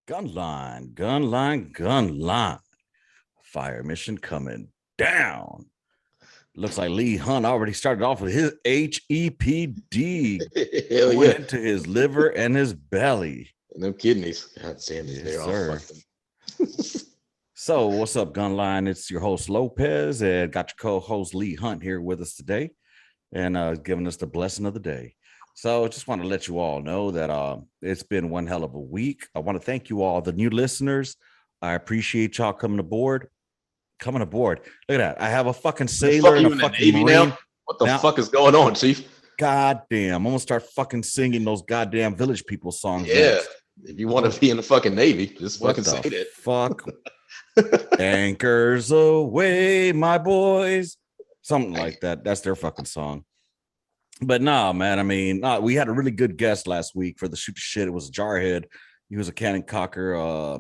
Gun line, gun line, gun line. Fire mission coming down. Looks like Lee Hunt already started off with his HEPD Hell going yeah. into his liver and his belly. And them kidneys. God damn it. Yes, They're all sir. fucking. So, what's up, Gunline? It's your host Slopez, and got your co-host Lee Hunt here with us today, and giving us the blessing of the day. So, just want to let you all know that it's been one hell of a week. I want to thank you all, the new listeners. I appreciate y'all coming aboard. Coming aboard. Look at that. I have a fucking sailor Fuck and a you in the fucking Navy Marine. now? What the Now, fuck is going on, Chief? goddamn, I'm gonna start fucking singing those goddamn Village People songs Yeah. next. If you want to be in the fucking Navy, just What fucking the say that. fuck? Anchors away, my boys. Something like that. That's their fucking song. But nah, man. I mean, we had a really good guest last week for the shoot the shit. It was Jarhead. He was a cannon cocker.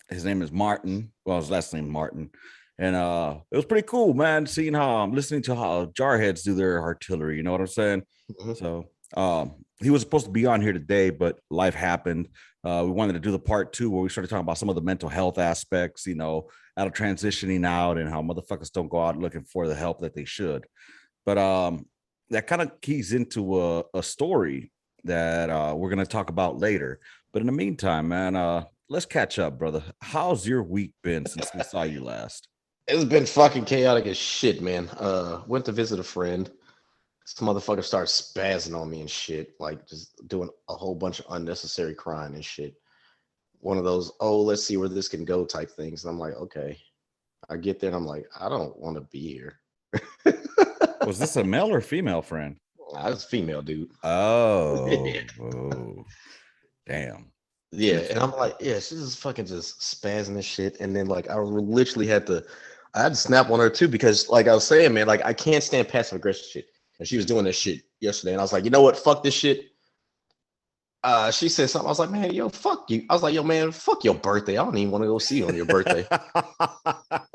His name is Martin. Well, his last name Martin. And it was pretty cool, man, seeing how I'm listening to how jarheads do their artillery. You know what I'm saying? Mhm. So he was supposed to be on here today, but life happened. We wanted to do the part 2 where we started talking about some of the mental health aspects, out of transitioning out and how motherfuckers don't go out looking for the help that they should. But that kind of keys into a story that we're going to talk about later. But in the meantime, man, let's catch up, brother. How's your week been since we saw you last? It's been fucking chaotic as shit, man. Went to visit a friend. This motherfucker started spazzing on me and shit, like just doing a whole bunch of unnecessary crying and shit. One of those, oh, let's see where this can go type things. And I'm like, okay. I get there and I'm like, I don't want to be here. Was this a male or female friend? I was a female dude. Oh, damn. Yeah, and I'm like, yeah, she's just fucking just spazzing and shit. And then like I had to snap on her too because like I was saying, man, like I can't stand passive aggressive shit. And she was doing this shit yesterday, and I was like, you know what? Fuck this shit. She said something. I was like, man, yo, fuck you. I was like, yo, man, fuck your birthday. I don't even want to go see you on your birthday.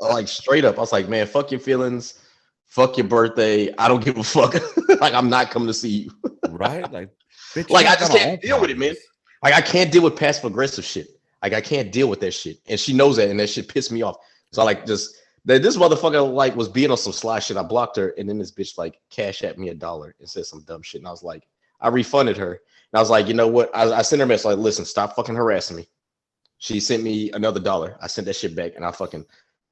Like straight up. I was like, man, fuck your feelings. Fuck your birthday. I don't give a fuck. Like I'm not coming to see you. Right? Like, bitch, Like you I got just our can't own deal with it, man. problems. Like I can't deal with passive aggressive shit. Like I can't deal with that shit, and she knows that, and that shit pissed me off. So I like just that this motherfucker like was being on some sly shit. I blocked her, and then this bitch like cash at me $1 and said some dumb shit, and I was like, I refunded her, and I was like, you know what? I sent her a message like, listen, stop fucking harassing me. She sent me another $1. I sent that shit back, and I fucking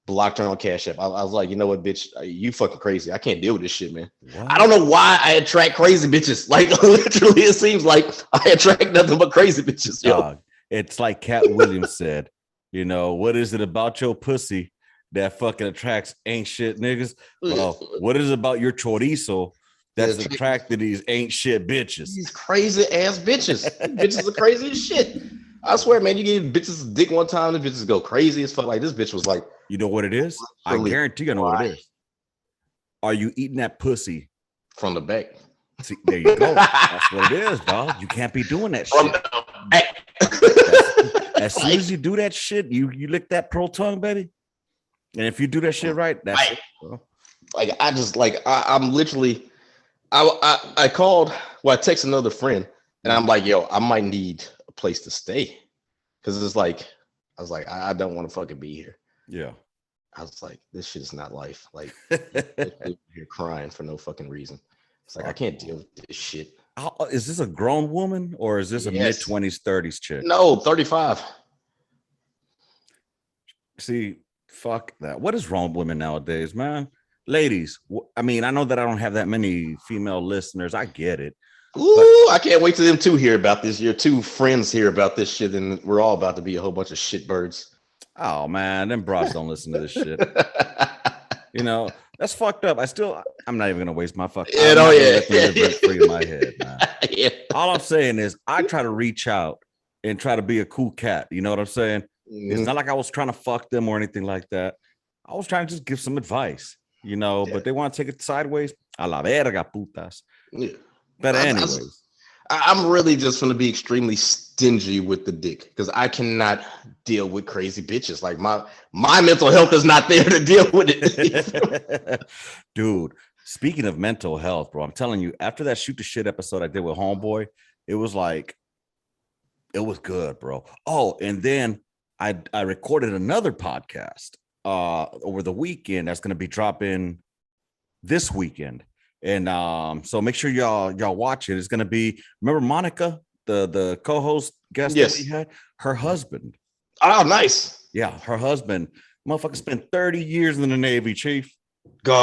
blocked her on Cash App. I was like, you know what, bitch, you fucking crazy. I can't deal with this shit, man. What? I don't know why I attract crazy bitches. Like literally, it seems like I attract nothing but crazy bitches. Yo. Dog. It's like Cat Williams said, what is it about your pussy that fucking attracts ain't shit niggas? Well, what is it about your chorizo that's attracted these ain't shit bitches? These crazy ass bitches. Bitches are crazy as shit. I swear, man, you give bitches dick one time, the bitches go crazy as fuck. Like this bitch was like, you know what it is? I guarantee you know what it is. Are you eating that pussy from the back? See, there you go. That's what it is, dog. You can't be doing that from shit. The back. As soon as you do that shit, you lick that pearl tongue, baby. And if you do that shit right, that's it, bro. Like I just like I'm literally I called, well, I texted another friend, and I'm like, yo, I might need a place to stay. Cause it's like, I was like, I don't want to fucking be here. Yeah. I was like, this shit is not life. Like you're crying for no fucking reason. It's like I can't deal with this shit. Is this a grown woman or is this a mid-20s, 30s chick? No, 35. See, fuck that. What is wrong with women nowadays, man? Ladies, I mean, I know that I don't have that many female listeners. I get it. Ooh, I can't wait till them two hear about this. Your two friends hear about this shit, and we're all about to be a whole bunch of shitbirds. Oh man, them bros don't listen to this shit. That's fucked up. I'm not even gonna waste my fucking. Free in my head, man. Yeah. All I'm saying is, I try to reach out and try to be a cool cat. You know what I'm saying? Mm-hmm. It's not like I was trying to fuck them or anything like that. I was trying to just give some advice, but they want to take it sideways. A la verga, putas. Yeah. But anyways, I'm really just going to be extremely stingy with the dick because I cannot deal with crazy bitches. Like my mental health is not there to deal with it. Dude, speaking of mental health, bro, I'm telling you, after that shoot the shit episode I did with Homeboy, it was It was good, bro. Oh, and then I recorded another podcast over the weekend that's going to be dropping this weekend. And so make sure y'all watch it. It's going to be, remember Monica, the co-host guest that we Yes. had, her husband. Oh, nice. Yeah, her husband. Motherfucker spent 30 years in the Navy, Chief. God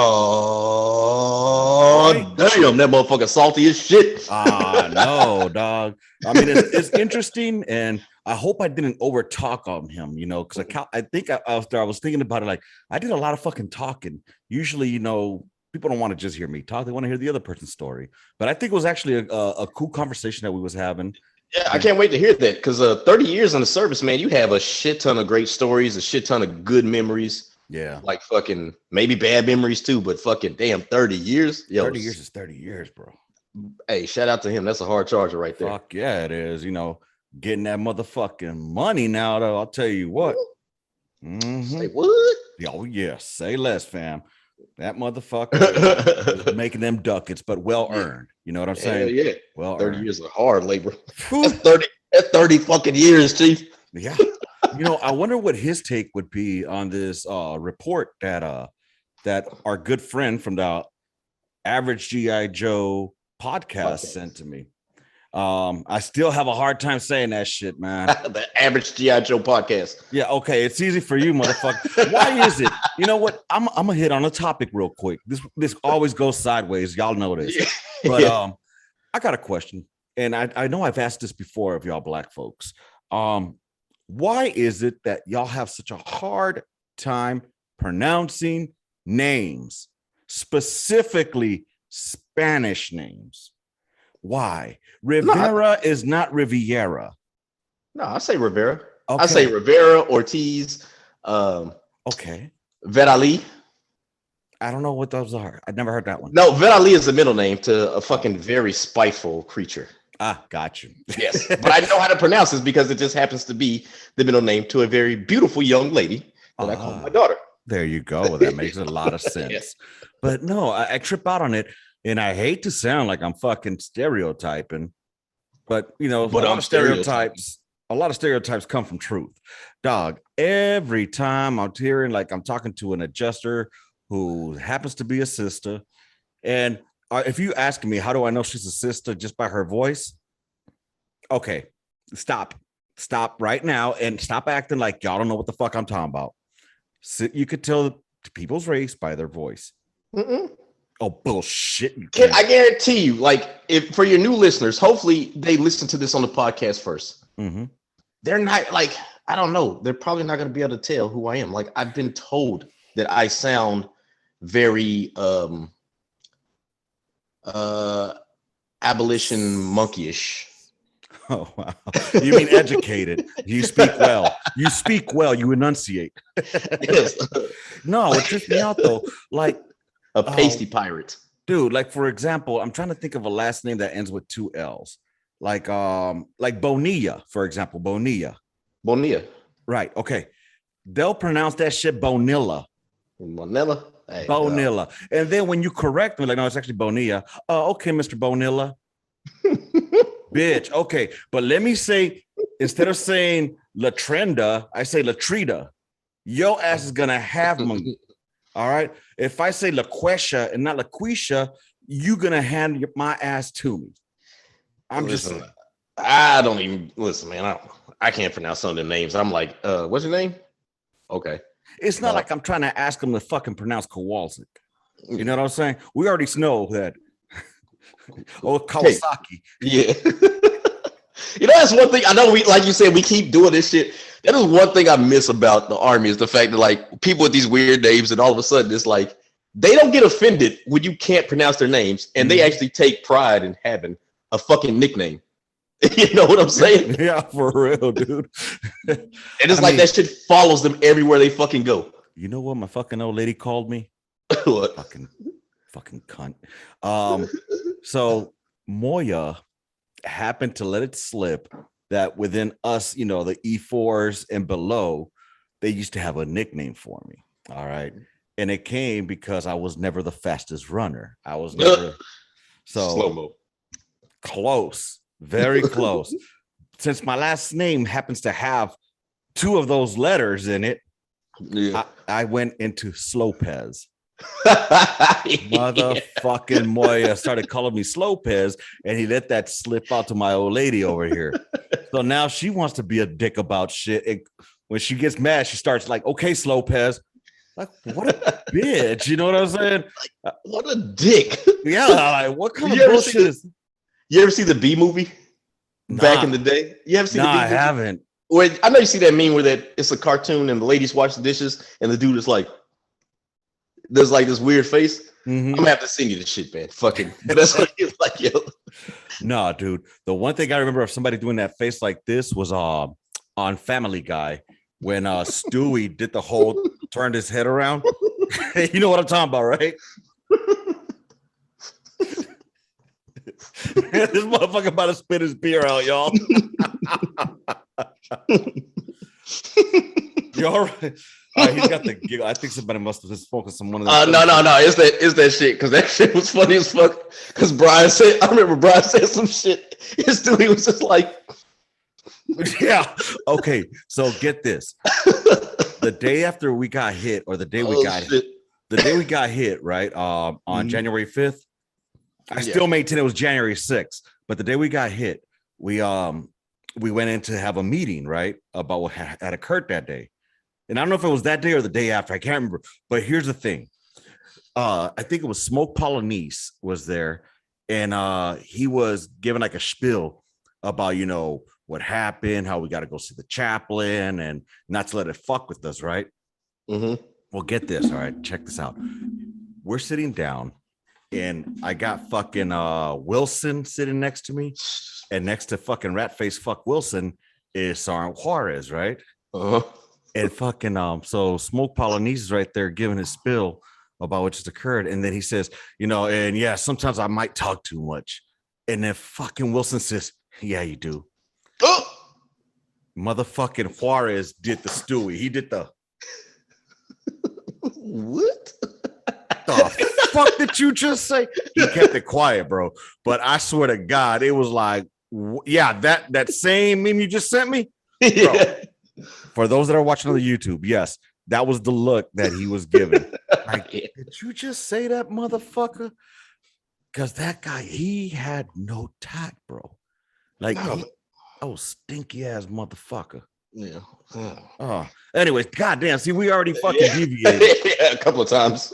Right? damn, that motherfucker salty as shit. No, dog. I mean, it's interesting, and I hope I didn't over talk on him, because I think after I was thinking about it, like I did a lot of fucking talking. Usually, people don't want to just hear me talk; they want to hear the other person's story. But I think it was actually a cool conversation that we was having. Yeah, I can't wait to hear that because 30 years in the service, man, you have a shit ton of great stories, a shit ton of good memories. Yeah, like fucking maybe bad memories too, but fucking damn 30 years. Yo, 30 years is 30 years, bro. Hey, shout out to him. That's a hard charger right there. Fuck yeah, it is. Getting that motherfucking money now, though. I'll tell you what. Say what? Oh, yeah. Say less, fam. That motherfucker is making them ducats, but well earned. You know what I'm saying? Yeah. Well, 30 earned. years of hard labor. That's 30. That's 30 fucking years, Chief. Yeah. I wonder what his take would be on this report that our good friend from the Average GI Joe podcast sent to me. I still have a hard time saying that shit, man. The Average GI Joe podcast. Yeah, okay, it's easy for you, motherfucker. Why is it? You know what? I'm gonna hit on a topic real quick. This always goes sideways. Y'all know this, but I got a question, and I know I've asked this before of y'all black folks. Why is it that y'all have such a hard time pronouncing names, specifically Spanish names? Why? Rivera is not Riviera. No, I say Rivera. Okay. I say Rivera, Ortiz, okay. Verali. I don't know what those are. I've never heard that one. No, Verali is a middle name to a fucking very spiteful creature. Got you. Yes, but I know how to pronounce this because it just happens to be the middle name to a very beautiful young lady that I call my daughter. There you go. Well, that makes a lot of sense. Yes. But no, I trip out on it, and I hate to sound like I'm fucking stereotyping, but a lot of stereotypes come from truth. Dog, every time I'm hearing, like I'm talking to an adjuster who happens to be a sister, and if you ask me, how do I know she's a sister just by her voice? Okay, stop right now and stop acting like y'all don't know what the fuck I'm talking about. So you could tell people's race by their voice. Mm-mm. Oh, bullshit. I guarantee you, like, if for your new listeners, hopefully they listen to this on the podcast first. Mm-hmm. They're not like, I don't know. They're probably not going to be able to tell who I am. Like, I've been told that I sound very abolition monkeyish. Oh, wow. You mean educated. You speak well. You enunciate. Yes. No, it trips me out though. Like a pasty pirate. Dude, like for example, I'm trying to think of a last name that ends with 2 L's. Like Bonilla, for example. Bonilla. Right. Okay. They'll pronounce that shit Bonilla. Bonilla. Hey, Bonilla. And then when you correct me, like, no, it's actually Bonilla. Okay, Mr. Bonilla. Bitch. Okay. But let me say, instead of saying Latrenda, I say Latrita. Your ass is gonna have me. All right. If I say LaQuesha and not LaQuisha, you're gonna hand my ass to me. I'm just saying. I don't even listen, man. I can't pronounce some of the names. I'm like, what's your name? Okay. It's not like I'm trying to ask them to fucking pronounce Kowalski. You know what I'm saying? We already know that. Oh, Kawasaki. Yeah. That's one thing. I know we, like you said, we keep doing this shit. That is one thing I miss about the Army is the fact that like people with these weird names and all of a sudden it's like they don't get offended when you can't pronounce their names and they actually take pride in having a fucking nickname. You know what I'm saying? Yeah, for real, dude. And it's that shit follows them everywhere they fucking go. You know what my fucking old lady called me? What? Fucking cunt. So Moya happened to let it slip that within us, the E4s and below, they used to have a nickname for me. All right. And it came because I was never the fastest runner. I was never slow-mo. Close, very close. since my last name happens to have two of those letters in it, I went into Slopez. Motherfucking Moya started calling me Slopez, and he let that slip out to my old lady over here. So now she wants to be a dick about shit. And when she gets mad, she starts like, okay, Slopez. Like, what a bitch. You know what I'm saying? What a dick. Yeah, like, what kind of bullshit is... You ever see the B movie back in the day? You ever seen the B movie? I haven't. Well, I know you see that meme where it's a cartoon and the ladies wash the dishes and the dude is like, there's like this weird face. I'm gonna have to send you the shit, man. Fucking, that's what he's like, yo. No, dude. The one thing I remember of somebody doing that face like this was on Family Guy when Stewie did the whole turned his head around. You know what I'm talking about, right? This motherfucker about to spit his beer out, y'all. You all right? He's got the giggle. I think somebody must have just focused on one of them. No. It's that shit, because that shit was funny as fuck. Because I remember Brian said some shit. His dude was just like, yeah. Okay, so get this. The day after we got hit, or the day we got hit, right? On January 5th. I still maintain it was January 6th, but the day we got hit, we went in to have a meeting, right, about what had occurred that day. And I don't know if it was that day or the day after. I can't remember. But here's the thing. I think it was Smoke Polonese was there, and he was giving like a spiel about, you know, what happened, how we got to go see the chaplain and not to let it fuck with us, right? Well, get this. All right, check this out. We're sitting down, and I got fucking Wilson sitting next to me, and next to fucking rat face fuck Wilson is Sergeant Juarez, right? And fucking so Smoke Polonese is right there giving his spill about what just occurred, and then he says, you know, and yeah, sometimes I might talk too much, and then fucking Wilson says, yeah, you do. Motherfucking Juarez did the Stewie. He did the what? The fuck did you just say? He kept it quiet, bro. But I swear to God, it was like, yeah, that same meme you just sent me. Bro, for those that are watching on the YouTube, yes, that was the look that he was giving. Like, did you just say that, motherfucker? Because that guy, he had no tact, bro. Like, stinky ass motherfucker. Yeah. Anyways, goddamn. See, we already fucking deviated. Yeah, a couple of times.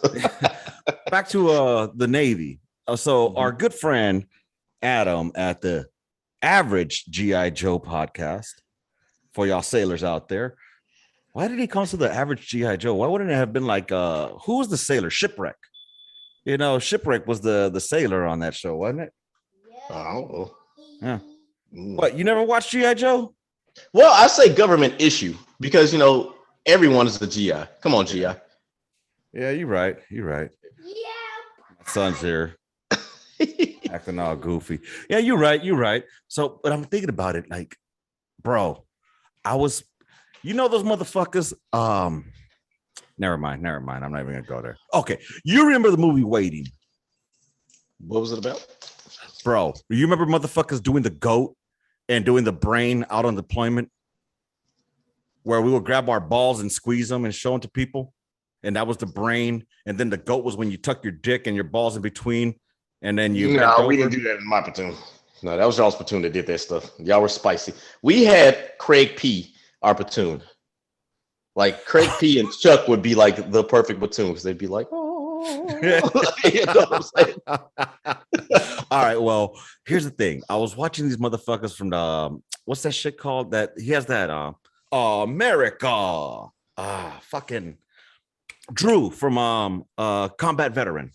Back to the Navy. So our good friend Adam at the Average G.I. Joe podcast, for y'all sailors out there, why did he come to the Average G.I. Joe? Why wouldn't it have been like who was the sailor? Shipwreck. You know, Shipwreck was the sailor on that show, wasn't it? Oh. Yeah. What, you never watched G.I. Joe? Well, I say government issue because, you know, everyone is a GI. Come on, GI. Yeah, you're right. You're right. Yeah. My son's here acting all goofy. Yeah, you're right. You're right. So, but I'm thinking about it like, bro, you know, those motherfuckers. Never mind. I'm not even gonna go there. Okay. You remember the movie Waiting? What was it about? Bro, you remember motherfuckers doing the goat and doing the brain out on deployment, where we would grab our balls and squeeze them and show them to people, and that was the brain. And then the goat was when you tuck your dick and your balls in between, and then you. No, we didn't do that in my platoon. No, that was y'all's platoon that did that stuff. Y'all were spicy. We had Craig P, our platoon. Like Craig P and Chuck would be like the perfect platoon because they'd be like, oh. You know what I'm saying? All right, well, here's the thing. I was watching these motherfuckers from the what's that shit called? That he has that America. Fucking Drew from Combat Veteran.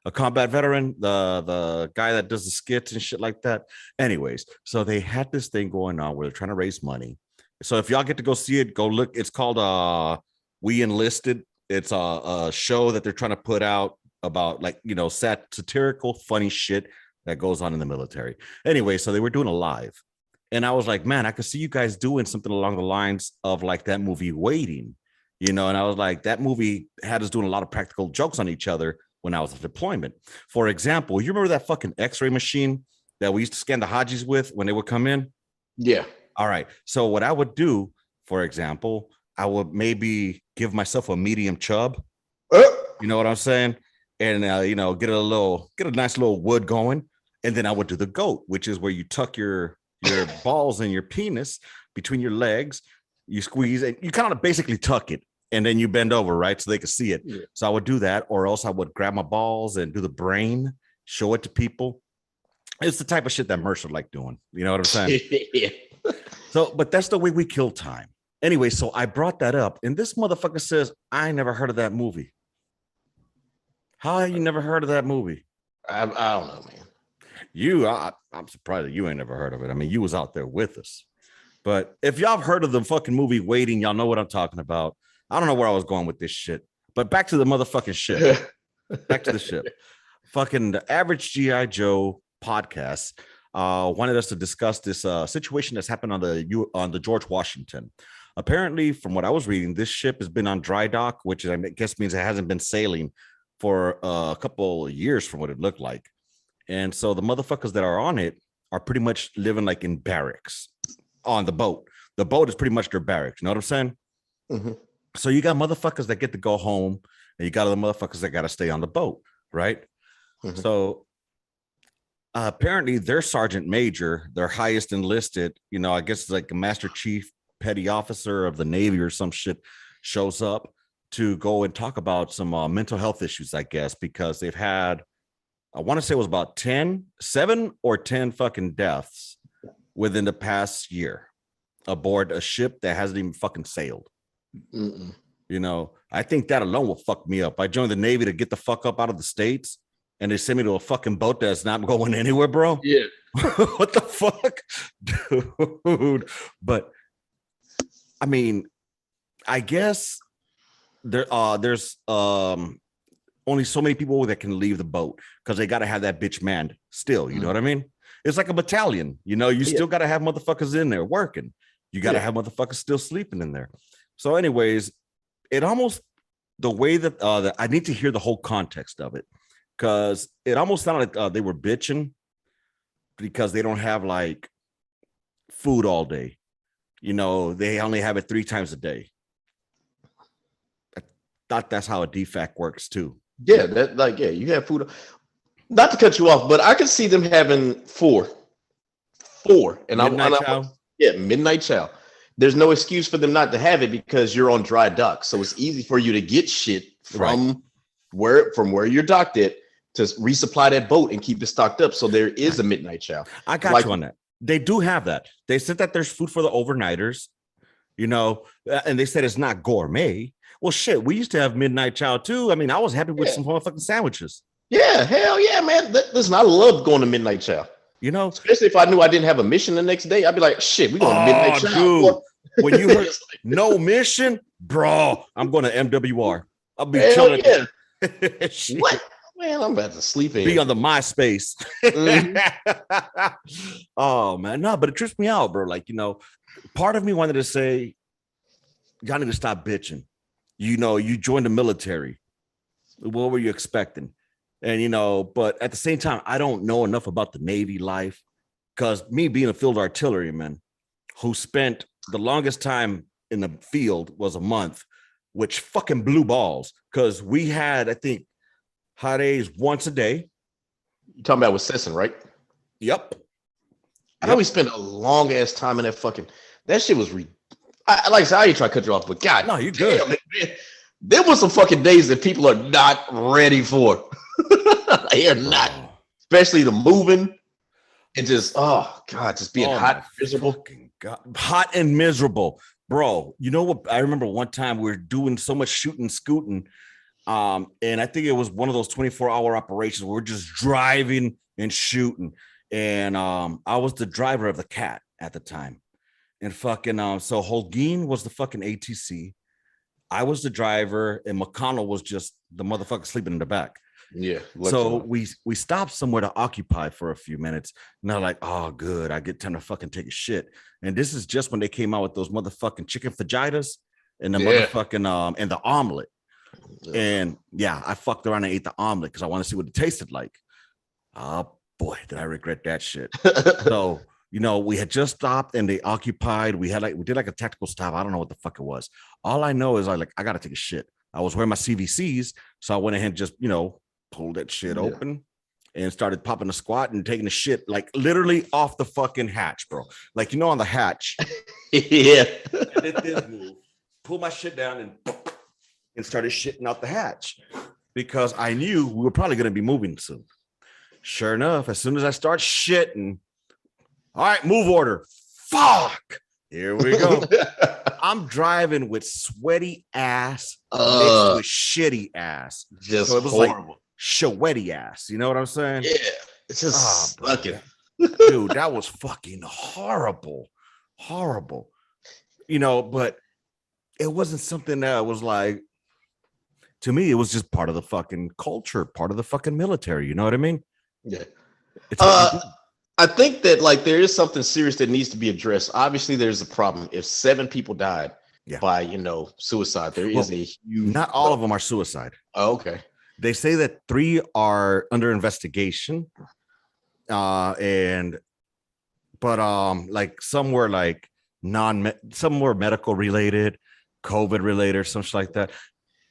A combat veteran, the guy that does the skits and shit like that. Anyways, so they had this thing going on where they're trying to raise money. So if y'all get to go see it, go look. It's called We Enlisted. It's a show that they're trying to put out about, like, you know, satirical, funny shit that goes on in the military. Anyway, so they were doing a live, and I was like, man, I could see you guys doing something along the lines of like that movie Waiting, you know. And I was like, that movie had us doing a lot of practical jokes on each other when I was at deployment. For example, you remember that fucking X-ray machine that we used to scan the Hajis with when they would come in? Yeah. All right. So what I would do, for example, I would maybe give myself a medium chub. Uh, You know what I'm saying? And get a nice little wood going, and then I would do the goat, which is where you tuck your balls and your penis between your legs. You squeeze and you kind of basically tuck it, and then you bend over, right, so they can see it. Yeah. So I would do that, or else I would grab my balls and do the brain, show it to people. It's the type of shit that Mercer like doing. You know what I'm saying? Yeah. So, but that's the way we kill time. Anyway, so I brought that up, and this motherfucker says, I never heard of that movie. How have you never heard of that movie? I don't know, man. I'm surprised that you ain't never heard of it. I mean, you was out there with us. But if y'all have heard of the fucking movie Waiting, y'all know what I'm talking about. I don't know where I was going with this shit. But back to the motherfucking ship. Back to the ship. Fucking the Average G.I. Joe podcast wanted us to discuss this situation that's happened on the George Washington. Apparently, from what I was reading, this ship has been on dry dock, which I guess means it hasn't been sailing for a couple of years from what it looked like. And so the motherfuckers that are on it are pretty much living like in barracks on the boat. The boat is pretty much their barracks. You know what I'm saying? Mm-hmm. So you got motherfuckers that get to go home, and you got other motherfuckers that got to stay on the boat, right? Mm-hmm. So apparently their sergeant major, their highest enlisted, I guess it's like a master chief petty officer of the Navy or some shit, shows up to go and talk about some mental health issues, I guess, because they've had, I want to say it was about 7 or 10 fucking deaths within the past year aboard a ship that hasn't even fucking sailed. Mm-mm. I think that alone will fuck me up. I joined the Navy to get the fuck up out of the States, and they send me to a fucking boat that's not going anywhere, bro. Yeah. What the fuck? Dude. But I mean, I guess there's only so many people that can leave the boat because they got to have that bitch manned still. You know what I mean? It's like a battalion. You still got to have motherfuckers in there working. You got to have motherfuckers still sleeping in there. So anyways, it almost, the way that I need to hear the whole context of it, because it almost sounded like they were bitching because they don't have like food all day. They only have it 3 times a day. I thought that's how a DFAC works too. Yeah, you have food. Not to cut you off, but I could see them having 4. And midnight chow. There's no excuse for them not to have it because you're on dry dock. So it's easy for you to get shit from where you're docked at to resupply that boat and keep it stocked up. So there is a midnight chow. I got you on that. They do have that. They said that there's food for the overnighters, and they said it's not gourmet. Well, shit, we used to have midnight chow too. I mean, I was happy with some motherfucking sandwiches. Yeah, hell yeah, man. Listen, I love going to midnight chow. Especially if I knew I didn't have a mission the next day, I'd be like, shit, we going to midnight chow. Dude, when you heard no mission, bro, I'm going to MWR. I'll be chilling. Yeah. What? Man, I'm about to sleep in. Be on the MySpace. Mm-hmm. Oh, man. No, but it trips me out, bro. Like, part of me wanted to say, y'all need to stop bitching. You joined the military. What were you expecting? And, but at the same time, I don't know enough about the Navy life because me being a field artilleryman who spent the longest time in the field was a month, which fucking blew balls because we had, I think, hot days once a day. You talking about with Sisson, right? Yep. I know we spent a long ass time in that shit was like I said, I ain't trying to cut you off, but God, no, you good. Damn, man. There was some fucking days that people are not ready for. They are not, especially the moving and just just being hot and miserable. God. Hot and miserable, bro. You know what? I remember one time we were doing so much shooting, scooting. And I think it was one of those 24-hour operations where we're just driving and shooting. And I was the driver of the Cat at the time. And fucking so Holguin was the fucking ATC. I was the driver, and McConnell was just the motherfucker sleeping in the back. Yeah. So we stopped somewhere to occupy for a few minutes. And they're like, oh, good. I get time to fucking take a shit. And this is just when they came out with those motherfucking chicken fajitas and the motherfucking and the omelet. And I fucked around and ate the omelet because I want to see what it tasted like. Oh boy, did I regret that shit. So we had just stopped and they occupied. We did like a tactical stop. I don't know what the fuck it was. All I know is I got to take a shit. I was wearing my CVCs, so I went ahead and just pulled that shit open and started popping a squat and taking a shit like literally off the fucking hatch, bro. Like on the hatch. Yeah. I did this move, pulled my shit down and started shitting out the hatch because I knew we were probably going to be moving soon. Sure enough, as soon as I start shitting, all right, move order. Fuck. Here we go. I'm driving with sweaty ass mixed with shitty ass. Just so it was horrible. like sweaty ass. You know what I'm saying? Yeah. It's just fucking. Dude, that was fucking horrible. Horrible. But it wasn't something that was like, to me, it was just part of the fucking culture, part of the fucking military. You know what I mean? Yeah. It's I think that there is something serious that needs to be addressed. Obviously, there's a problem. If 7 people died by suicide, there is a huge. Not all of them are suicide. Oh, okay. They say that 3 are under investigation, but like some were like some were medical related, COVID related, or something like that.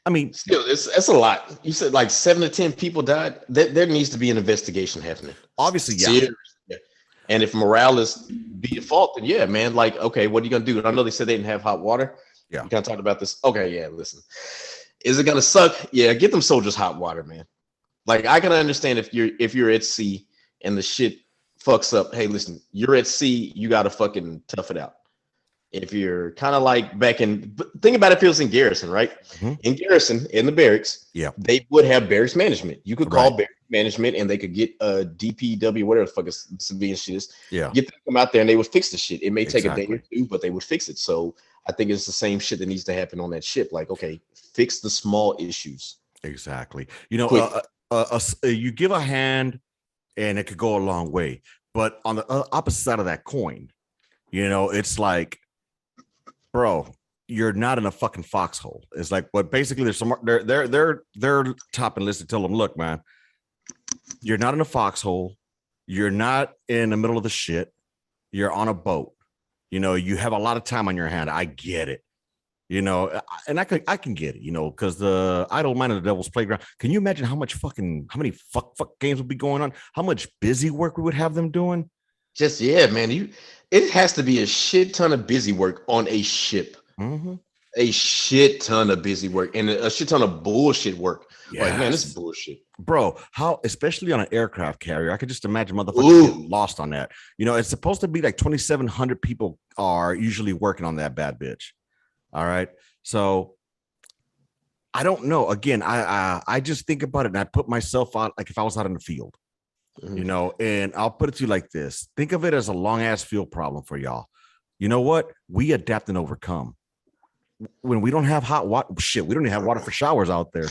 I mean, still, that's a lot. You said like 7 to 10 people died. There needs to be an investigation happening. Obviously, yeah. Seriously. And if morale is the fault, then yeah, man. Like, okay, what are you gonna do? I know they said they didn't have hot water. Yeah. You kind of talked about this. Okay, yeah. Listen, is it gonna suck? Yeah, get them soldiers hot water, man. Like, I can understand if you're at sea and the shit fucks up. Hey, listen, you're at sea. You gotta fucking tough it out. If you're kind of like back in, think about if it was in garrison, right? Mm-hmm. In garrison, in the barracks, they would have barracks management. You could call barracks management and they could get a DPW, whatever the fuck is civilian shit is. Yeah. Get them to come out there and they would fix the shit. It may take a day or 2, but they would fix it. So I think it's the same shit that needs to happen on that ship. Like, okay, fix the small issues. Exactly. You give a hand and it could go a long way. But on the opposite side of that coin, it's like, bro, you're not in a fucking foxhole. It's like, but basically there's some they're top and list to tell them, look, man, you're not in a foxhole. You're not in the middle of the shit. You're on a boat. You have a lot of time on your hand. I get it. And I can get it, because the idle mind of the devil's playground. Can you imagine how many fuck games would be going on? How much busy work we would have them doing? Just, yeah, man. It has to be a shit ton of busy work on a ship. Mm-hmm. A shit ton of busy work and a shit ton of bullshit work. Yes. Like, man, this is bullshit. Bro, how, especially on an aircraft carrier, I could just imagine motherfuckers getting lost on that. It's supposed to be like 2,700 people are usually working on that bad bitch. All right. So I don't know. Again, I just think about it and I put myself out like if I was out in the field. And I'll put it to you like this. Think of it as a long ass field problem for y'all. You know what? We adapt and overcome. When we don't have hot water, shit, we don't even have water for showers out there.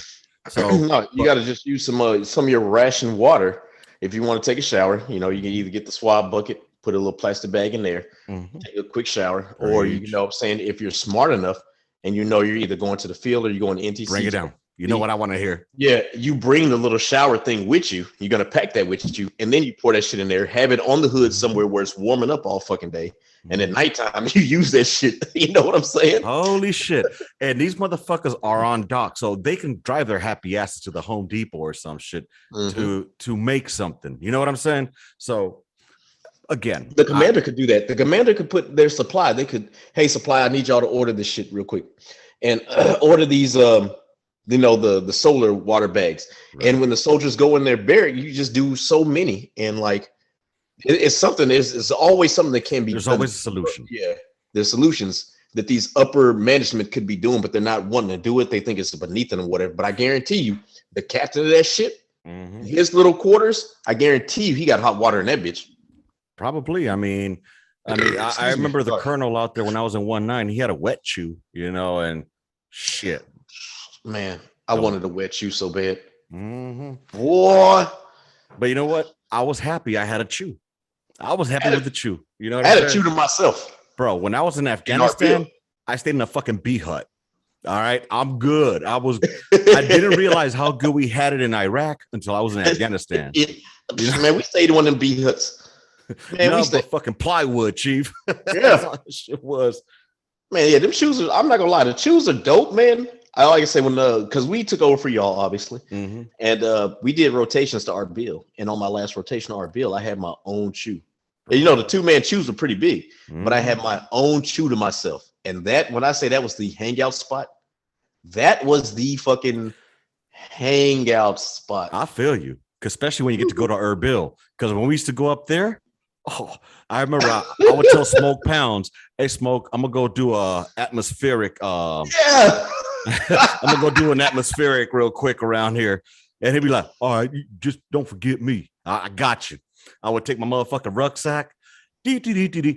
So no, you got to just use some of your ration water if you want to take a shower. You can either get the swab bucket, put a little plastic bag in there, take a quick shower, or I'm saying if you're smart enough and you're either going to the field or you're going to NTC, bring it down. You know what I want to hear? Yeah, you bring the little shower thing with you. You're gonna pack that with you, and then you pour that shit in there. Have it on the hood somewhere where it's warming up all fucking day, and at nighttime you use that shit. You know what I'm saying? Holy shit! And these motherfuckers are on dock, so they can drive their happy asses to the Home Depot or some shit to make something. You know what I'm saying? So again, the commander could do that. The commander could put their supply. They could, hey, supply, I need y'all to order this shit real quick, and order these the solar water bags. Right. And when the soldiers go in their barrack, you just do so many, and like it's something. It's always something that can be. There's always a solution. Yeah, there's solutions that these upper management could be doing, but they're not wanting to do it. They think it's beneath them or whatever. But I guarantee you, the captain of that ship, his little quarters, I guarantee you, he got hot water in that bitch. Probably. I remember the colonel out there when I was in 19. He had a wet chew, and shit. Man, I wanted a wet chew so bad. Boy. But you know what? I was happy I had a chew. I was happy with the chew. I had a chew to myself. Bro, when I was in Afghanistan, I stayed in a fucking bee hut. All right. I'm good. I didn't realize how good we had it in Iraq until I was in Afghanistan. Man, we stayed in one of them bee huts. Man, we No, stay. but fucking plywood, chief. That's Yeah, all that shit was. man. Yeah, them shoes. I'm not gonna lie. The shoes are dope, man. I like to say when because we took over for y'all, obviously, Mm-hmm. and we did rotations to our bill. And on my last rotation to our bill, I had my own shoe. And you know, the Bro. 2-man shoes were pretty big, but I Mm-hmm. had my own shoe to myself. And that, when I say that was the hangout spot, that was the fucking hangout spot. I feel you, especially when you get to go to Erbil. Because when we used to go up there, oh, I remember I would tell Smoke Pounds, "Hey, Smoke, I'm gonna go do a atmospheric. Yeah. I'm gonna go do an atmospheric real quick around here." And he'd be like, "All right, you just don't forget me. I got you." I would take my motherfucking rucksack.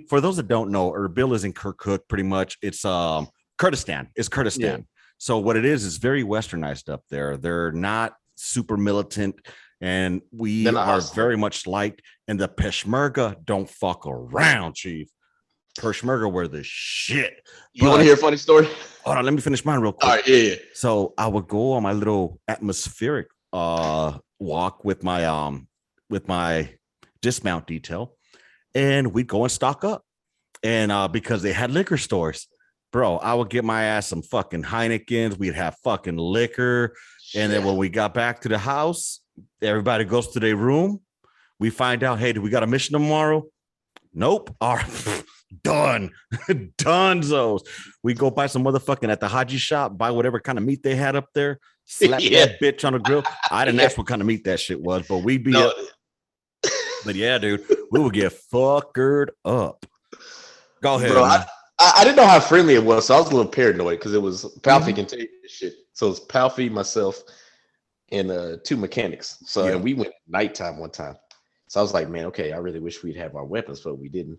For those that don't know, Erbil is in Kirkuk, pretty much. It's Kurdistan. It's Kurdistan. Yeah. So what it is very westernized up there. They're not super militant, and we Then I are hustle. very much liked. And the Peshmerga don't fuck around, chief. Peshmerga were the shit. You want to hear a funny story? Hold on, let me finish mine real quick. All right, yeah. So I would go on my little atmospheric walk with my dismount detail, and we'd go and stock up. And because they had liquor stores, bro, I would get my ass some fucking Heinekens. We'd have fucking liquor. And then when we got back to the house, everybody goes to their room. We find out, hey, do we got a mission tomorrow? Nope. All right. Done. Dunzos. We go buy some motherfucking at the Haji shop, buy whatever kind of meat they had up there, slap that bitch on the grill. I didn't ask what kind of meat that shit was, but we'd be No. up. But yeah, dude, we would get fuckered up. Go ahead. Bro, Man. I didn't know how friendly it was, so I was a little paranoid because it was Palfy can take this shit. So it's Palfy, myself, and 2 mechanics. So and we went nighttime one time. So I was like, man, okay, I really wish we'd have our weapons, but we didn't.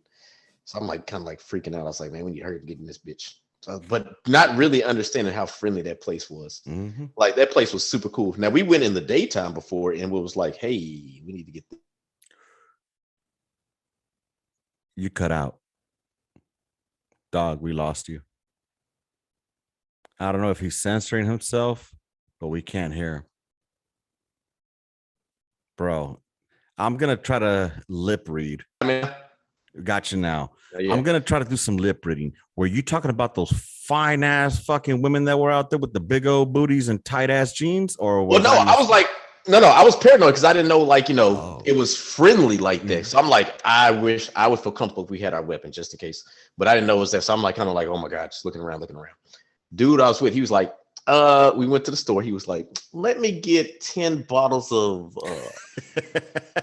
So I'm like kind of like freaking out. I was like, man, we need to hurry up and get in this bitch. So, but not really understanding how friendly that place was. Mm-hmm. Like that place was super cool. Now we went in the daytime before, and it was like, hey, we need to get. You cut out. Dog, we lost you. I don't know if he's censoring himself, but we can't hear. Bro, I'm going to try to lip read. Gotcha now. Yeah. I'm going to try to do some lip reading. Were you talking about those fine ass fucking women that were out there with the big old booties and tight ass jeans? Or well, no, I was like, no, I was paranoid because I didn't know, like, it was friendly like that. So I'm like, I wish I would feel comfortable if we had our weapon just in case. But I didn't know it was that. So I'm like, kind of like, oh my God, just looking around. Dude, I was with, he was like, we went to the store. He was like, let me get 10 bottles of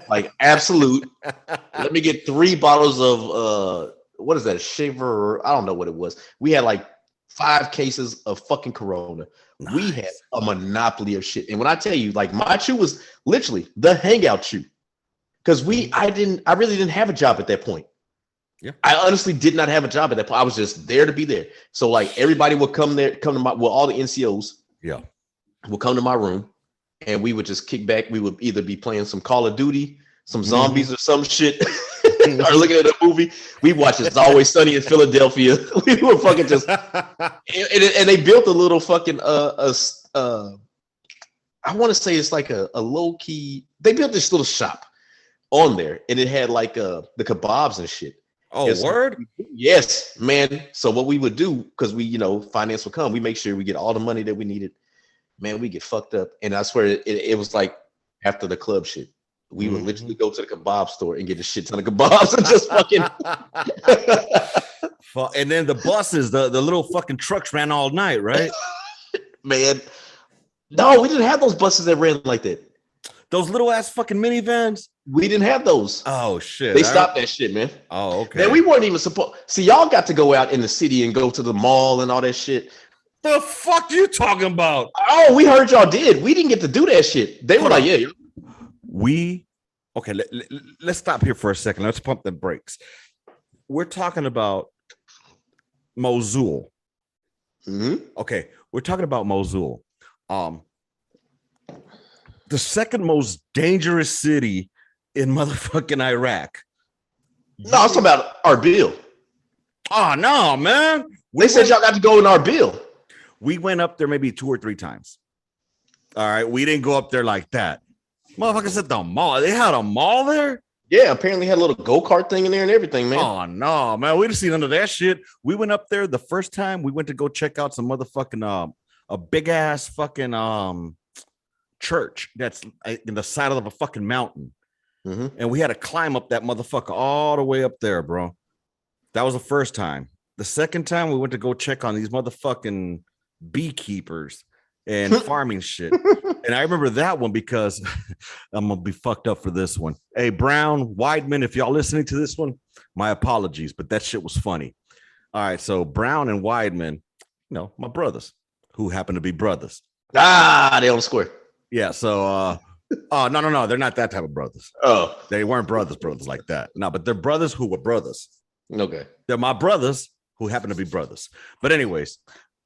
like Absolute. Let me get 3 bottles of what is that? Shaver? I don't know what it was. We had like 5 cases of fucking Corona. Nice. We had a monopoly of shit. And when I tell you, like, my shoe was literally the hangout shoe. Because I really didn't have a job at that point. Yeah. I honestly did not have a job at that point. I was just there to be there. So like everybody would come to my, well, all the NCOs would come to my room, and we would just kick back. We would either be playing some Call of Duty, some zombies or some shit, or looking at a movie. We watched It's Always Sunny in Philadelphia. We were fucking just, and they built a little fucking I want to say it's like a low key. They built this little shop on there, and it had like the kebabs and shit. Oh, word? Yes, man. So what we would do, because we, finance would come, we make sure we get all the money that we needed. Man, we get fucked up. And I swear it was like after the club shit. We would literally go to the kebab store and get a shit ton of kebabs and just fucking. And then the buses, the little fucking trucks ran all night, right? Man. No, we didn't have those buses that ran like that. Those little ass fucking minivans? We didn't have those. Oh, shit. They stopped that shit, man. Oh, okay. Man, we weren't even supposed. See, y'all got to go out in the city and go to the mall and all that shit. The fuck you talking about? Oh, we heard y'all did. We didn't get to do that shit. They were like, yeah. Okay, let's stop here for a second. Let's pump the brakes. We're talking about Mosul. Mm-hmm. Okay, we're talking about Mosul. The second most dangerous city in motherfucking Iraq. No, I'm talking about Erbil. Oh, no, man. They said y'all got to go in Erbil. We went up there maybe 2 or 3 times. All right, we didn't go up there like that. Motherfuckers at the mall. They had a mall there? Yeah, apparently had a little go-kart thing in there and everything, man. Oh no, man, we didn't see none of that shit. We went up there the first time. We went to go check out some motherfucking a big ass fucking church that's in the side of a fucking mountain, and we had to climb up that motherfucker all the way up there, bro. That was the first time. The second time we went to go check on these motherfucking beekeepers and farming shit. And I remember that one because I'm gonna be fucked up for this one. Hey, Brown, Weidman, if y'all listening to this one, my apologies, but that shit was funny. All right, so Brown and Weidman, my brothers who happen to be brothers. They on the square. Yeah, so oh no, they're not that type of brothers. Oh, they weren't brothers like that. No, but they're brothers who were brothers. Okay. They're my brothers who happen to be brothers. But anyways,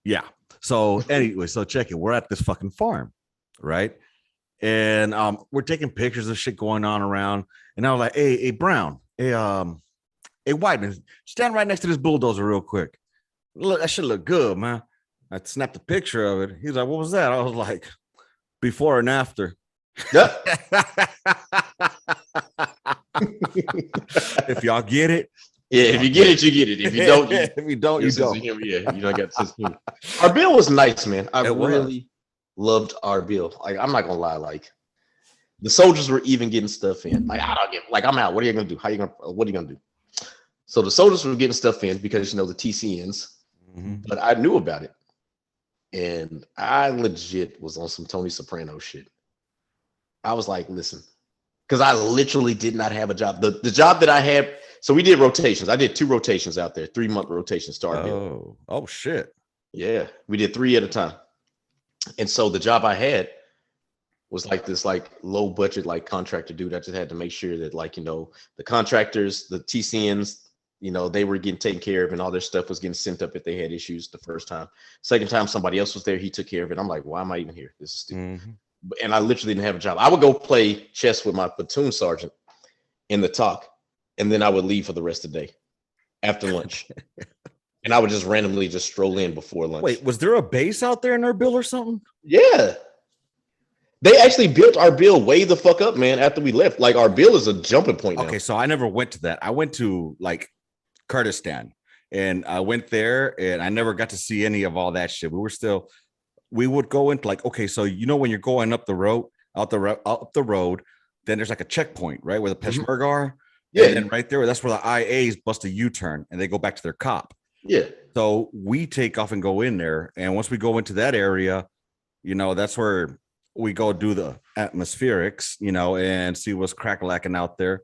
yeah. So anyway, so check it. We're at this fucking farm, right? And we're taking pictures of shit going on around. And I was like, hey, Brown, hey, Weidman, stand right next to this bulldozer real quick. Look, that should look good, man. I snapped a picture of it. He's like, what was that? I was like, before and after. Yeah. If y'all get it. Yeah, if you get it, you get it. If you don't, you don't. Yeah, you don't get sense of humor. Our bill was nice, man. I really loved our bill. Like, I'm not gonna lie, like the soldiers were even getting stuff in. Like, I don't get, like, I'm out. What are you gonna do? What are you gonna do? So the soldiers were getting stuff in because the TCNs, but I knew about it. And I legit was on some Tony Soprano shit. I was like, listen, because I literally did not have a job. The job that I had, so we did rotations. I did 2 rotations out there, 3-month rotations to our bill. Oh shit. Yeah, we did 3 at a time. And so the job I had was like this low budget contractor dude. I just had to make sure that the contractors, the TCNs, they were getting taken care of and all their stuff was getting sent up if they had issues the first time. Second time somebody else was there, he took care of it. I'm like, why am I even here? This is stupid. And I literally didn't have a job. I would go play chess with my platoon sergeant in the talk, and then I would leave for the rest of the day after lunch. And I would just randomly just stroll in before lunch. Wait, was there a base out there in our bill or something? Yeah. They actually built our bill way the fuck up, man, after we left. Like, our bill is a jumping point now. Okay, so I never went to that. I went to Kurdistan, and I went there, and I never got to see any of all that shit. We would go into okay, so when you're going up the road, up the road, then there's a checkpoint, right, where the Peshmerga are. Yeah, and right there, that's where the IAs bust a U-turn and they go back to their cop. Yeah. So we take off and go in there, and once we go into that area, that's where we go do the atmospherics, and see what's crack-lacking out there.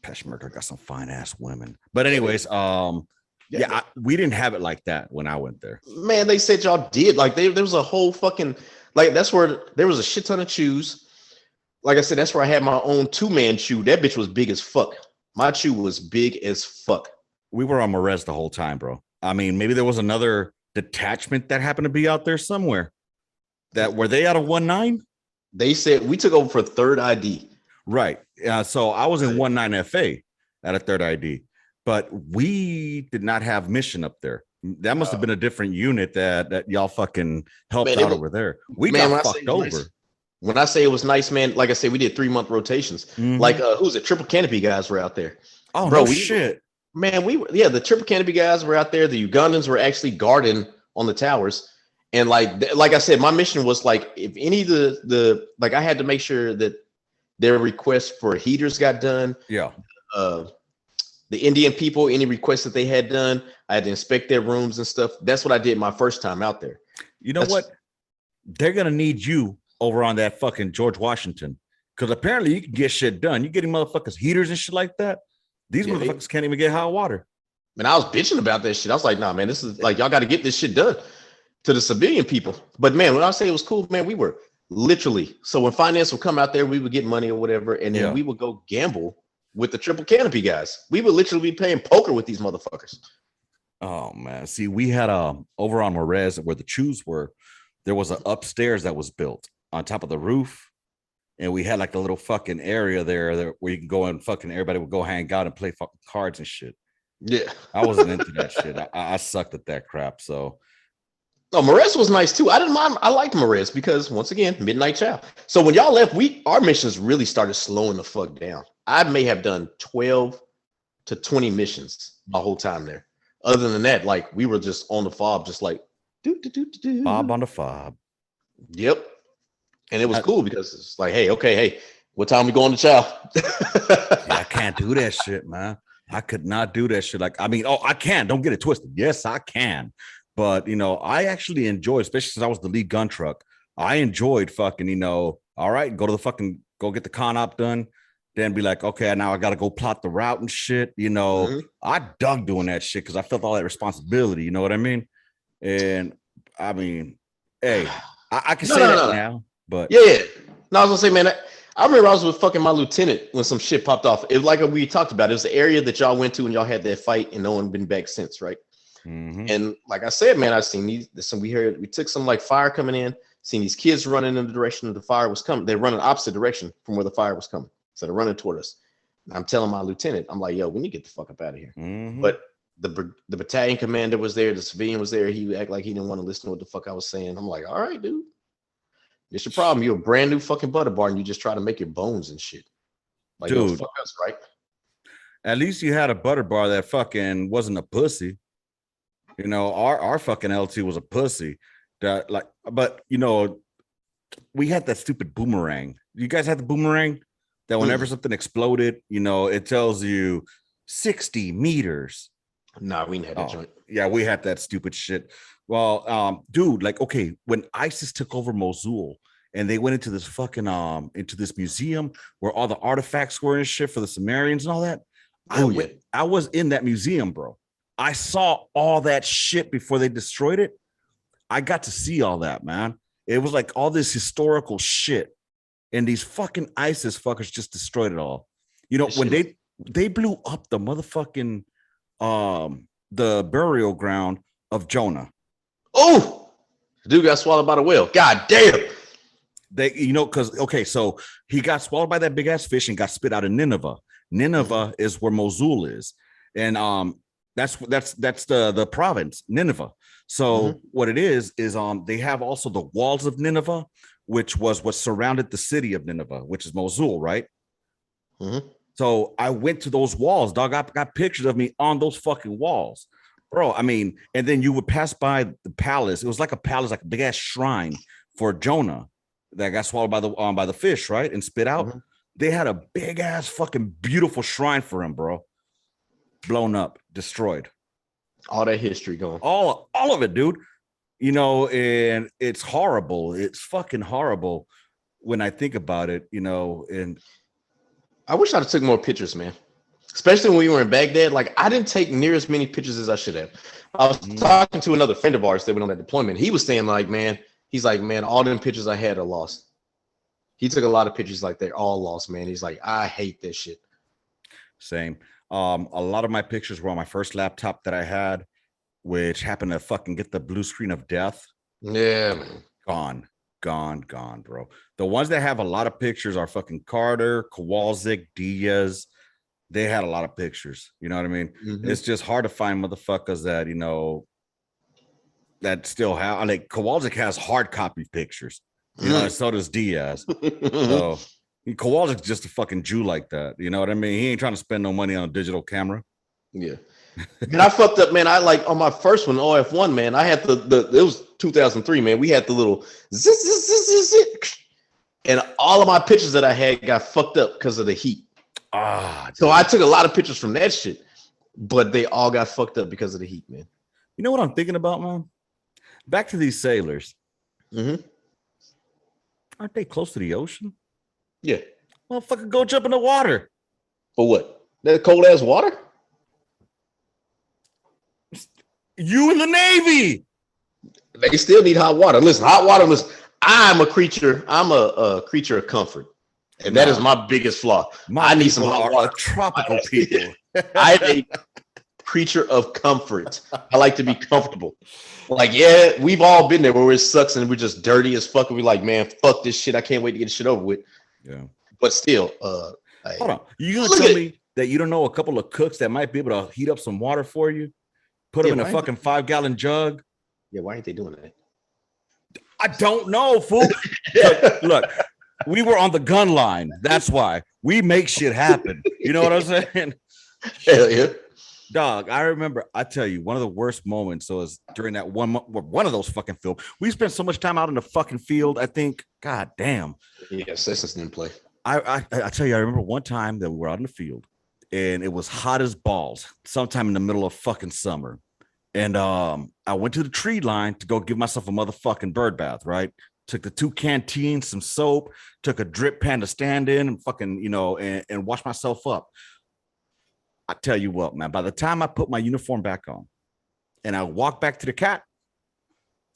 Peshmerga got some fine ass women, but anyways, we didn't have it like that when I went there. Man, they said y'all did. There was a whole fucking that's where there was a shit ton of chews. Like I said, that's where I had my own 2-man chew. That bitch was big as fuck. My chew was big as fuck. We were on Marez the whole time, bro. I mean, maybe there was another detachment that happened to be out there somewhere. Were they out of 19? They said we took over for 3rd ID. Right. So I was in 19 FA at a 3rd ID. But we did not have mission up there. That must have been a different unit that y'all fucking helped out over there. We got fucked over. Nice. When I say it was nice, man, like I said, we did 3-month rotations. Who's it? Triple Canopy guys were out there. Oh, bro, shit. Man, the Triple Canopy guys were out there. The Ugandans were actually guarding on the towers. And like I said, my mission was if any of the I had to make sure that their requests for heaters got done. Yeah. The Indian people, any requests that they had done, I had to inspect their rooms and stuff. That's what I did my first time out there. You know what? They're going to need you over on that fucking George Washington, because apparently you can get shit done. You getting motherfuckers heaters and shit like that. These motherfuckers can't even get hot water. Man, I was bitching about that shit. I was like, nah, man, this is y'all got to get this shit done to the civilian people. But man, when I say it was cool, man, we were literally, so when finance would come out there, we would get money or whatever, and then we would go gamble with the Triple Canopy guys. We would literally be playing poker with these motherfuckers. Oh man. See, we had over on Marez where the chews were, there was an upstairs that was built on top of the roof. And we had a little fucking area there where you can go and fucking everybody would go hang out and play fucking cards and shit. Yeah. I wasn't into that shit. I sucked at that crap. So Marez was nice too. I didn't mind. I liked Marez because once again, midnight chow. So when y'all left, our missions really started slowing the fuck down. I may have done 12 to 20 missions my whole time there. Other than that, like we were just on the fob, just like Bob on the fob. Yep. And it was cool because it's like, hey, what time we going to Chow? Yeah, I can't do that shit, man. I could not do that shit. Like, I mean, I can. Don't get it twisted. Yes, I can. But, I actually enjoyed, especially since I was the lead gun truck. I enjoyed fucking, all right, go get the con op done. Then be like, okay, now I got to go plot the route and shit. I dug doing that shit because I felt all that responsibility. You know what I mean? And I mean, hey, I can say that now, but yeah. No, I was gonna say, man, I remember I was with fucking my lieutenant when some shit popped off. It was like we talked about. It was the area that y'all went to and y'all had that fight, and no one been back since, right? Mm-hmm. And like I said, man, I've seen these. We took some like fire coming in. Seen these kids running in the direction of the fire was coming. They're running opposite direction from where the fire was coming, so they're running toward us. And I'm telling my lieutenant, I'm like, yo, we need to get the fuck up out of here. Mm-hmm. But the battalion commander was there. The civilian was there. He act like he didn't want to listen to what the fuck I was saying. I'm like, all right, dude. It's your problem. You're a brand new fucking butter bar, and you just try to make your bones and shit. Like, dude, yo, fuck us, right? At least you had a butter bar that fucking wasn't a pussy. Our fucking LT was a pussy. That but we had that stupid boomerang. You guys had the boomerang that whenever something exploded, it tells you 60 meters. Nah, we didn't have that joint. Yeah, we had that stupid shit. Well, dude, like, okay, when ISIS took over Mosul and they went into this fucking into this museum where all the artifacts were and shit for the Sumerians and all that. I was in that museum, bro. I saw all that shit before they destroyed it. I got to see all that, man. It was like all this historical shit, and these fucking ISIS fuckers just destroyed it all. When they blew up the motherfucking the burial ground of Jonah. Oh, dude got swallowed by the whale. God damn. So he got swallowed by that big ass fish and got spit out of Nineveh. Nineveh is where Mosul is, and that's the province, Nineveh. So what it is they have also the walls of Nineveh, which was what surrounded the city of Nineveh, which is Mosul, right? Mm-hmm. So I went to those walls, dog. I got pictures of me on those fucking walls, bro. I mean, and then you would pass by the palace. It was like a palace, like a big ass shrine for Jonah that got swallowed by the fish, right, and spit out. Mm-hmm. They had a big ass fucking beautiful shrine for him, bro. Blown up, destroyed. All that history going. All of it, dude. And it's horrible. It's fucking horrible when I think about it, and I wish I'd have took more pictures, man. Especially when we were in Baghdad. Like, I didn't take near as many pictures as I should have. I was talking to another friend of ours that went on that deployment. He was saying, like, man, all them pictures I had are lost. He took a lot of pictures, like they're all lost, man. He's like, I hate this shit. Same. A lot of my pictures were on my first laptop that I had, which happened to fucking get the blue screen of death. Yeah, man. Gone, bro. The ones that have a lot of pictures are fucking Carter, Kowalczyk, Diaz. They had a lot of pictures. You know what I mean? Mm-hmm. It's just hard to find motherfuckers that, that still have, like, Kowalczyk has hard copy pictures. And so does Diaz. So Kowalczyk's just a fucking Jew like that. You know what I mean? He ain't trying to spend no money on a digital camera. Yeah. Man, I fucked up, man. I like on my first one, OF1, man. I had it was 2003, man. We had the little zzz, and all of my pictures that I had got fucked up because of the heat. So I took a lot of pictures from that shit, but they all got fucked up because of the heat, man. You know what I'm thinking about, man? Back to these sailors. Mm-hmm. Aren't they close to the ocean? Yeah. Motherfucker, go jump in the water. For what? That cold ass water? You in the Navy. They still need hot water. Listen, hot water. Listen, I'm a creature of comfort. And that is my biggest flaw. I need some hot water. Tropical people. I'm a creature of comfort. I like to be comfortable. Like, yeah, we've all been there where it sucks and we're just dirty as fuck. And we're like, man, fuck this shit. I can't wait to get this shit over with. Yeah. But still, hold on. You gonna tell me that you don't know a couple of cooks that might be able to heat up some water for you? Put them in a fucking 5-gallon jug? Yeah, why ain't they doing that? I don't know, fool. Look, We were on the gun line. That's why we make shit happen. You know what I'm saying? Hell yeah. Dog, I remember, I tell you, one of the worst moments was during that one of those fucking films. We spent so much time out in the fucking field. I think, god damn. Yeah, Cessna's didn't play. I tell you, I remember one time that we were out in the field and it was hot as balls, sometime in the middle of fucking summer. And I went to the tree line to go give myself a motherfucking bird bath, right? Took the 2 canteens, some soap, took a drip pan to stand in and fucking, and wash myself up. I tell you what, man, by the time I put my uniform back on and I walked back to the cat,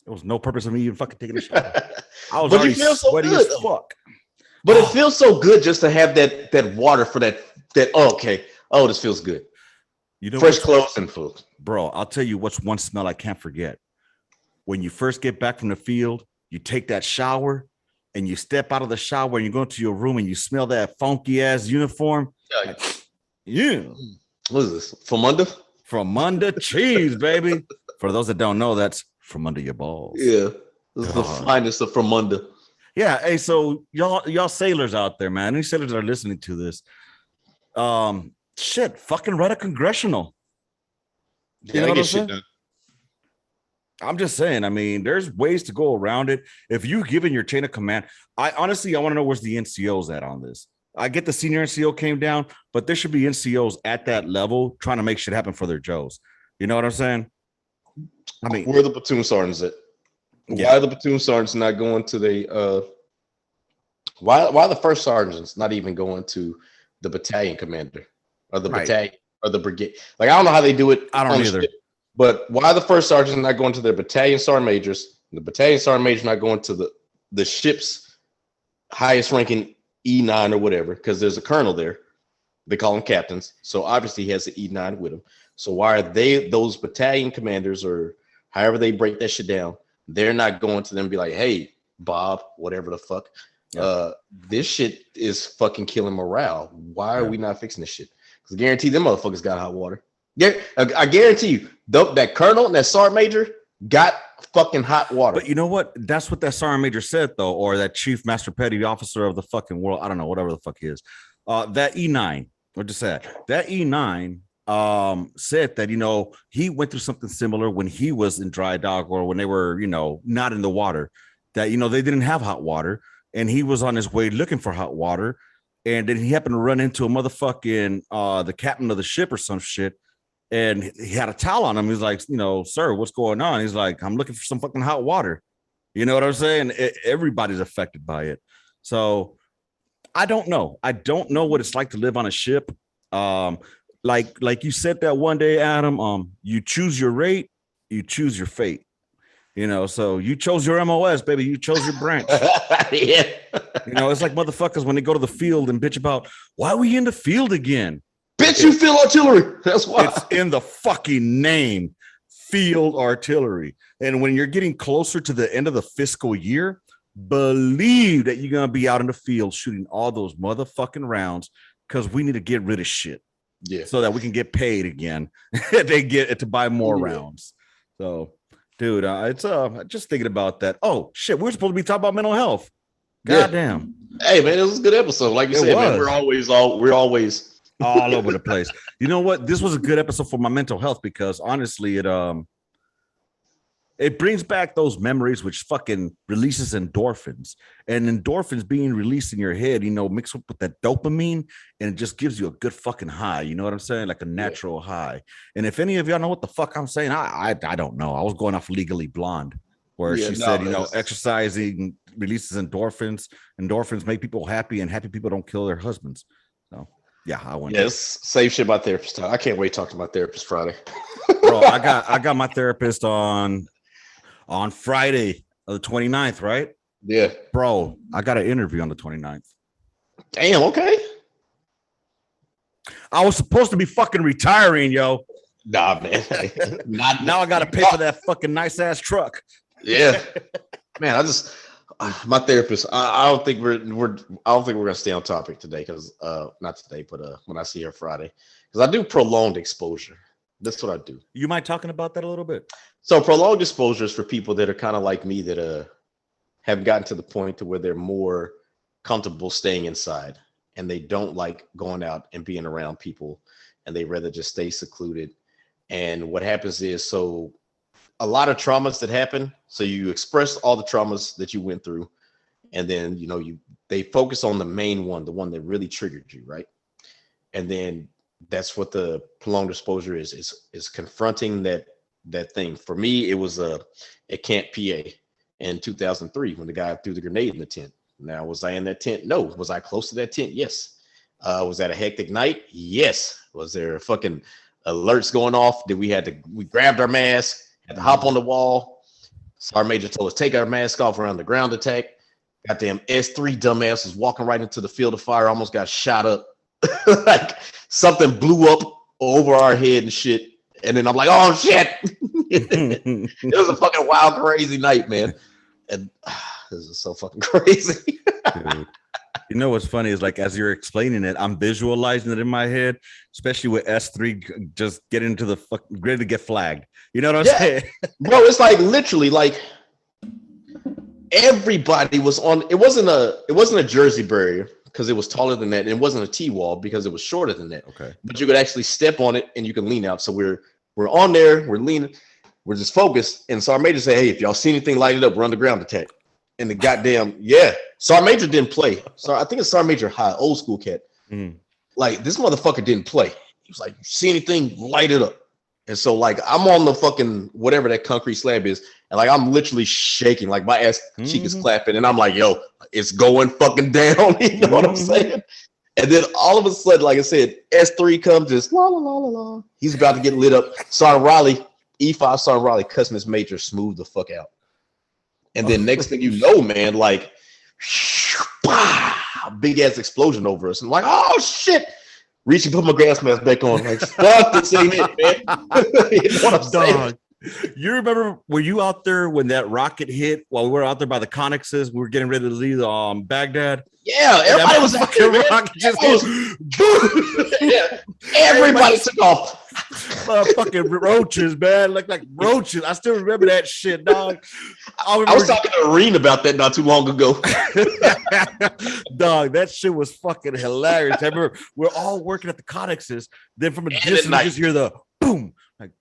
there was no purpose of me even fucking taking a shower. I was already sweaty as fuck. But it feels so good just to have that water for that. This feels good. Fresh clothes and food. Bro, I'll tell you what's one smell I can't forget. When you first get back from the field, you take that shower and you step out of the shower and you go into your room and you smell that funky ass uniform. Yeah. What is this? From under? From under cheese, baby. For those that don't know, that's from under your balls. Yeah. This is the finest of from under. Yeah. Hey, so y'all sailors out there, man. Any sailors that are listening to this, fucking write a congressional. You know what I'm saying? I'm just saying, I mean, there's ways to go around it. If you've given your chain of command, I want to know where's the NCOs at on this. I get the senior NCO came down, but there should be NCOs at that level trying to make shit happen for their Joes. You know what I'm saying? I mean, where are the platoon sergeants at? Yeah. Why are the platoon sergeants not going to the why are the first sergeants not even going to the battalion commander or the battalion or the brigade? Like, I don't know how they do it. I don't either. But why are the first sergeants not going to their battalion sergeant majors? The battalion sergeant major not going to the ship's highest ranking E9 or whatever, because there's a colonel there. They call them captains. So obviously he has the E9 with him. So why are those battalion commanders or however they break that shit down, they're not going to them and be like, hey, Bob, whatever the fuck, this shit is fucking killing morale. Why are we not fixing this shit? Because I guarantee them motherfuckers got hot water. Yeah, I guarantee you, that colonel and that sergeant major got fucking hot water. But you know what? That's what that sergeant major said, though, or that chief master petty officer of the fucking world. I don't know, whatever the fuck he is. That E9, what just said that E9 said that, he went through something similar when he was in dry dock or when they were, not in the water, that, they didn't have hot water and he was on his way looking for hot water. And then he happened to run into a motherfucking, the captain of the ship or some shit. And he had a towel on him. He's like, sir, what's going on? He's like, I'm looking for some fucking hot water. You know what I'm saying? Everybody's affected by it. So I don't know. I don't know what it's like to live on a ship. Like you said that one day, Adam, you choose your rate, you choose your fate. So you chose your MOS, baby. You chose your branch. Yeah. It's like motherfuckers when they go to the field and bitch about, why are we in the field again? Bitch, you field artillery. That's why. It's in the fucking name, field artillery. And when you're getting closer to the end of the fiscal year, believe that you're going to be out in the field shooting all those motherfucking rounds because we need to get rid of shit. Yeah. So that we can get paid again. They get to buy more rounds. So, dude, it's just thinking about that. Oh, shit. We're supposed to be talking about mental health. Goddamn. Hey, man, it was a good episode. Like you said, man, we're always all over the place. You know what? This was a good episode for my mental health because honestly, it brings back those memories, which fucking releases endorphins, and endorphins being released in your head, mixed up with that dopamine, and it just gives you a good fucking high. You know what I'm saying? Like a natural high. And if any of y'all know what the fuck I'm saying, I don't know. I was going off Legally Blonde, where she said, exercising releases endorphins. Endorphins make people happy, and happy people don't kill their husbands. So. Yeah, I went. Yes, save shit about therapist. I can't wait to talk to my therapist Friday. Bro, I got my therapist on Friday the 29th, right? Yeah. Bro, I got an interview on the 29th. Damn, okay. I was supposed to be fucking retiring, yo. Nah, man. Now I gotta pay for that fucking nice ass truck. Yeah. Man, my therapist, I don't think we're gonna stay on topic today because not today, but when I see her Friday, because I do prolonged exposure. That's what I do. You mind talking about that a little bit? So prolonged exposure is for people that are kind of like me that have gotten to the point to where they're more comfortable staying inside, and they don't like going out and being around people, and they rather just stay secluded. And what happens is, so a lot of traumas that happen. So you express all the traumas that you went through, and then they focus on the main one, the one that really triggered you, right? And then that's what the prolonged exposure is confronting that thing. For me, it was at Camp PA in 2003 when the guy threw the grenade in the tent. Now, was I in that tent? No. Was I close to that tent? Yes. Was that a hectic night? Yes. Was there fucking alerts going off? We grabbed our mask, had to hop on the wall. Sergeant Major told us take our mask off around the ground attack. Goddamn S3 dumbass was walking right into the field of fire, almost got shot up. Like something blew up over our head and shit. And then I'm like, oh shit. It was a fucking wild, crazy night, man. And this is so fucking crazy. Dude. You know what's funny is, like, as you're explaining it, I'm visualizing it in my head, especially with S3 just getting into the ready to get flagged. You know what I'm saying? Bro, it's like literally like everybody was on. It wasn't a jersey barrier because it was taller than that, and it wasn't a T-wall because it was shorter than that. Okay. But you could actually step on it and you can lean out. So we're on there, we're leaning, we're just focused. And Sergeant Major said, hey, if y'all see anything lighted up, run the ground attack. And the goddamn, Sergeant Major didn't play. So I think it's Sergeant Major High, old school cat. Mm. Like, this motherfucker didn't play. He was like, you see anything, light it up. And so, like, I'm on the fucking whatever that concrete slab is, and like I'm literally shaking, like my ass cheek is clapping, and I'm like, yo, it's going fucking down. You know what I'm saying? And then all of a sudden, like I said, S3 comes, just la la la la la. He's about to get lit up. Sergeant Riley, E5 Sergeant Riley, cussing his major, smooth the fuck out. And then next thing you know, man, like, big ass explosion over us. And I'm like, oh shit. Reach and put my gas mask back on. Like, fuck, this ain't it, man. You know what I'm saying? You remember, were you out there when that rocket hit while we were out there by the Connexes? We were getting ready to leave Baghdad. Yeah, everybody was out there, man. Everybody took off. Fucking roaches, man. Like roaches. I still remember that shit, dog. I was talking to Areen about that not too long ago. Dog, that shit was fucking hilarious. I remember we're all working at the Connexes. Then from a distance, you just hear the boom. Like,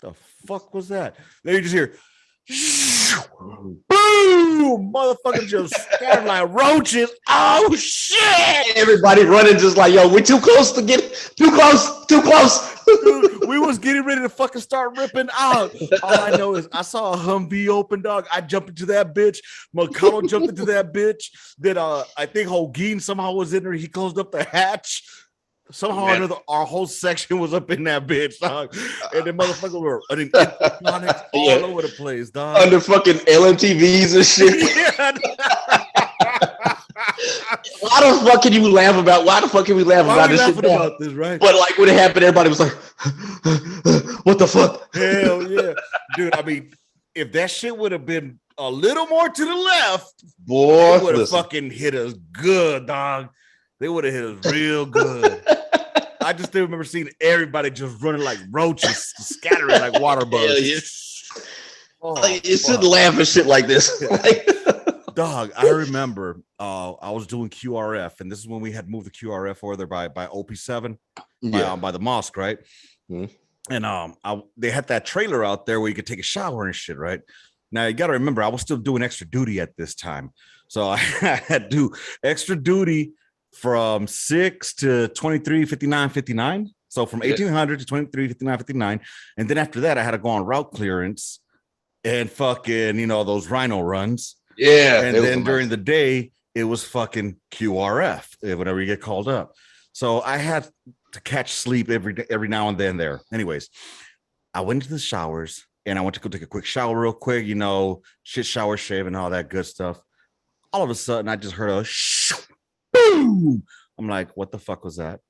the fuck was that? Then you just hear boom, motherfucker just scattering like roaches. Oh shit! Everybody running just like, yo, we're too close to get too close. Dude, we was getting ready to fucking start ripping out. All I know is I saw a Humvee open, dog. I jumped into that bitch. McConnell jumped into that bitch. Then I think Holguin somehow was in there. He closed up the hatch. Somehow or another, our whole section was up in that bitch, dog. And the motherfucker were all over the place, dog. Under fucking LMTVs and shit. Yeah. Why the fuck can you laugh about? Why the fuck can we laugh about this shit? About this, right? But like when it happened, everybody was like, "What the fuck?" Hell yeah, dude. I mean, if that shit would have been a little more to the left, boy, it would have fucking hit us good, dog. They would have hit us real good. I just still remember seeing everybody just running like roaches, scattering like water bugs. Yeah. Oh, like, you shouldn't laugh at shit like this. Dog, I remember I was doing QRF, and this is when we had moved the QRF over there by OP7, by the mosque, right? Mm-hmm. And they had that trailer out there where you could take a shower and shit, right? Now you got to remember, I was still doing extra duty at this time, so I had to do extra duty from 6 to 23, 59, 59. So from 1800 to 23, 59, 59. And then after that, I had to go on route clearance and fucking, those rhino runs. Yeah. And then during the day, it was fucking QRF, whenever you get called up. So I had to catch sleep every now and then there. Anyways, I went into the showers and I went to go take a quick shower real quick, shit, shower, shave, and all that good stuff. All of a sudden, I just heard a boom. I'm like, what the fuck was that?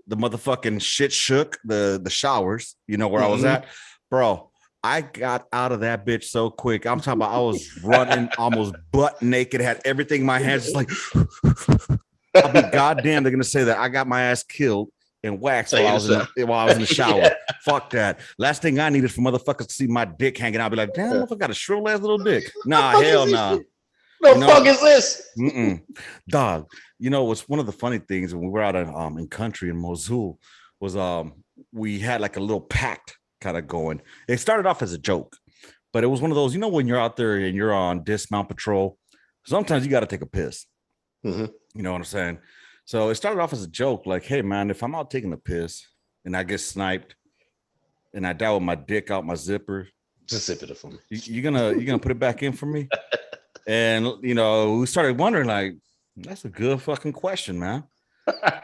The motherfucking shit shook the showers, where I was at, bro. I got out of that bitch so quick. I'm talking about I was running almost butt naked, had everything in my hands, just like, I'll be goddamn, they're gonna say that I got my ass killed and waxed while I was in the shower. Yeah. Fuck that. Last thing I needed for motherfuckers to see my dick hanging out, be like, damn, I got a shrill ass little dick. Nah, hell nah. The fuck is this? Dog. You know, what's one of the funny things when we were out in country in Mosul was we had like a little pact kind of going. It started off as a joke, but it was one of those, you know, when you're out there and you're on dismount patrol, sometimes you got to take a piss. You know what I'm saying? So it started off as a joke, like, hey man, if I'm out taking a piss and I get sniped and I die with my dick out my zipper, just zip it for me. You gonna put it back in for me? And you know, we started wondering, like, that's a good fucking question, man.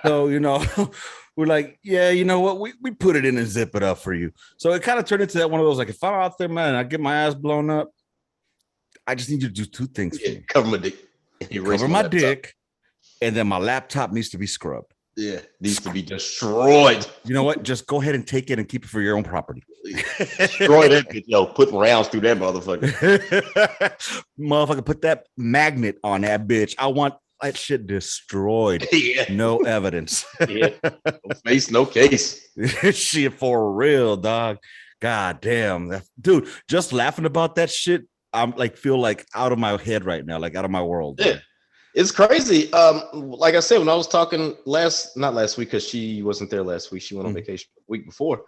So, you know, we're like, yeah, you know what? We put it in and zip it up for you. So it kind of turned into that one of those, like, if I'm out there, man, and I get my ass blown up, I just need you to do two things for me. Cover my dick. Cover my dick, and then my laptop needs to be scrubbed. Yeah, needs to be destroyed. You know what? Just go ahead and take it and keep it for your own property. Destroy that bitch, yo. Putting rounds through that motherfucker. Motherfucker, put that magnet on that bitch. I want that shit destroyed. Yeah. No evidence. Yeah. No face, no case. Shit for real, dog. God damn. Dude, just laughing about that shit, I'm like, feel like out of my head right now, like out of my world. Yeah. It's crazy. Like I said, when I was talking not last week, because she wasn't there last week. She went on vacation the week before.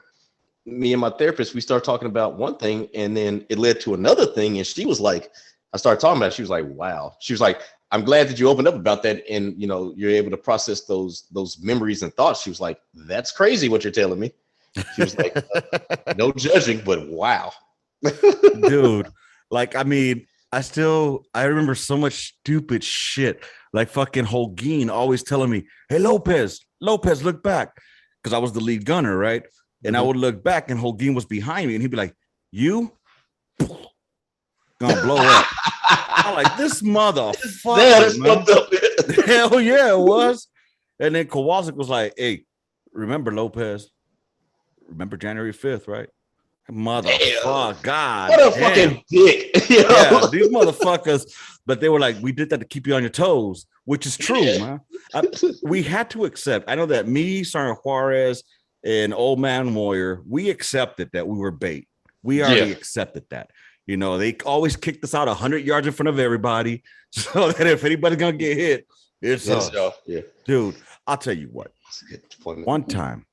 Me and my therapist, we started talking about one thing, and then it led to another thing. And she was like, I started talking about it. She was like, wow. She was like, I'm glad that you opened up about that. And, you know, you're able to process those memories and thoughts. She was like, that's crazy what you're telling me. She was like, no judging, but wow. Dude, like, I mean, I remember so much stupid shit, like fucking Holguin always telling me, hey, Lopez, look back. Because I was the lead gunner, right? And I would look back and Holguin was behind me and he'd be like, you gonna blow up. I'm like, this motherfucker. That's fucked up. Hell yeah, it was. And then Kowalczyk was like, hey, remember Lopez? Remember January 5th, right? Motherfucker, God. What a fucking dick. You know? Yeah, these motherfuckers. But they were like, we did that to keep you on your toes, which is true, man. We had to accept. I know that me, Sergeant Juarez, and Old Man Moyer, we accepted that we were bait. We already accepted that. You know, they always kicked us out 100 yards in front of everybody, so that if anybody's gonna get hit, it's us. Yeah. Dude, I'll tell you what. One time,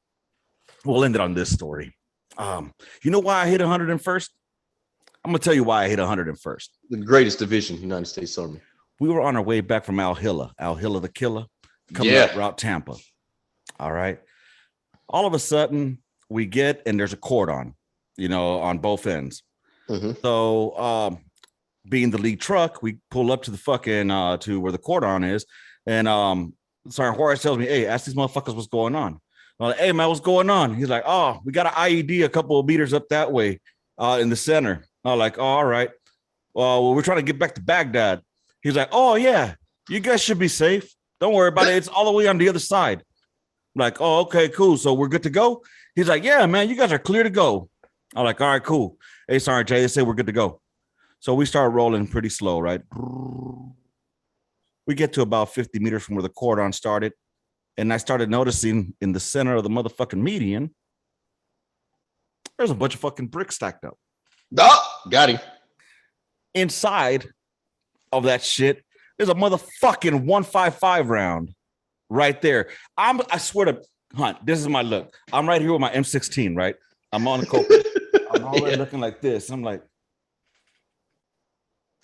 we'll end it on this story. You know why I hit 101st? I'm gonna tell you why I hit 101st. The greatest division, United States Army. We were on our way back from Al-Hilla the killer, coming up Route Tampa. All right. All of a sudden, we get and there's a cordon, you know, on both ends. So, being the lead truck, we pull up to the fucking to where the cordon is, and Sergeant Juarez tells me, "Hey, ask these motherfuckers what's going on." I'm like, "Hey man, what's going on?" He's like, "Oh, we got an IED a couple of meters up that way, in the center." I'm like, "Oh, all right. Well, we're trying to get back to Baghdad." He's like, "Oh yeah, you guys should be safe. Don't worry about it. It's all the way on the other side." I'm like, "Oh, okay, cool. So we're good to go." He's like, "Yeah, man, you guys are clear to go." I'm like, "All right, cool. Hey, Sergeant Jay, they say we're good to go." So we start rolling pretty slow, right? We get to about 50 meters from where the cordon started. And I started noticing in the center of the motherfucking median, there's a bunch of fucking bricks stacked up. Oh, got him. Inside of that shit, there's a motherfucking 155 round right there. I swear to Hunt, this is my look. I'm right here with my M16, right? I'm on the cope. I'm already looking like this. I'm like,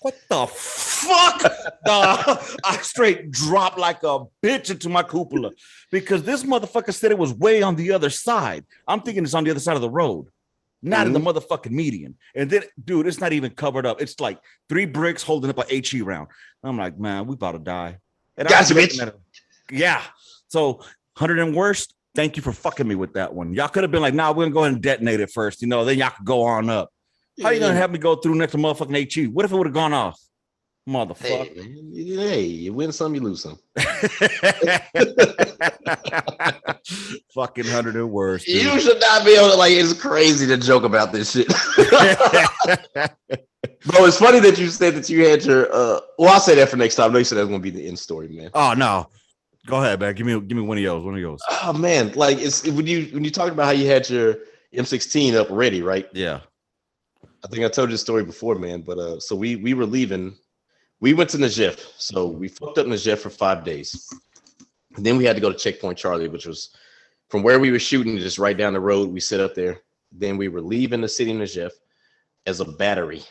what the fuck? I straight dropped like a bitch into my cupola because this motherfucker said it was way on the other side. I'm thinking it's on the other side of the road, not in the motherfucking median. And then, dude, it's not even covered up. It's like 3 bricks holding up a HE round. I'm like, man, we about to die. And gotcha, bitch. Yeah. So 100 and worst. Thank you for fucking me with that one. Y'all could have been like, nah, we're gonna go ahead and detonate it first, you know, then y'all could go on up. How you gonna have me go through next to motherfucking HE? What if it would have gone off? Motherfucker. Hey, you win some, you lose some. Fucking 100 and worse. Dude. You should not be able to, like, it's crazy to joke about this shit. Bro, it's funny that you said that you had your well, I'll say that for next time. I know you said that's gonna be the end story, man. Oh no. Go ahead, man. Give me one of yours. Oh man, like it's when you talked about how you had your M16 up ready, right? Yeah. I think I told you the story before, man. But so we were leaving. we went to Najaf. So we fucked up Najaf for 5 days. And then we had to go to Checkpoint Charlie, which was from where we were shooting, just right down the road. We sit up there. Then we were leaving the city of Najaf as a battery.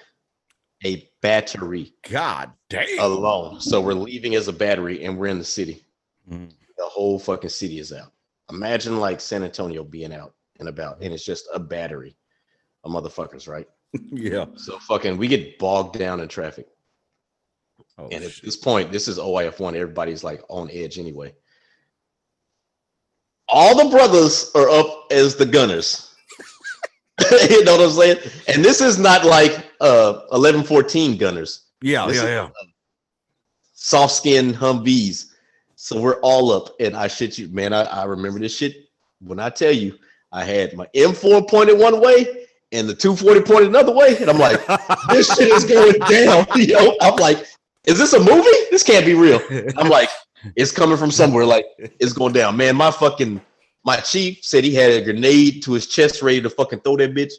A battery. God damn. Alone. So we're leaving as a battery and we're in the city. Mm. The whole fucking city is out. Imagine like San Antonio being out and about, and it's just a battery of motherfuckers, right? Yeah. So fucking we get bogged down in traffic. Oh, and at this point, this is OIF1. Everybody's like on edge anyway. All the brothers are up as the gunners. You know what I'm saying? And this is not like 1114 gunners. Yeah, this yeah. Soft skin Humvees. So we're all up, and I shit you, man. I remember this shit when I tell you I had my M4 pointed one way and the 240 pointed another way, and I'm like, this shit is going down. Yo, I'm like, is this a movie? This can't be real. I'm like, it's coming from somewhere. Like, it's going down, man. My chief said he had a grenade to his chest, ready to fucking throw that bitch.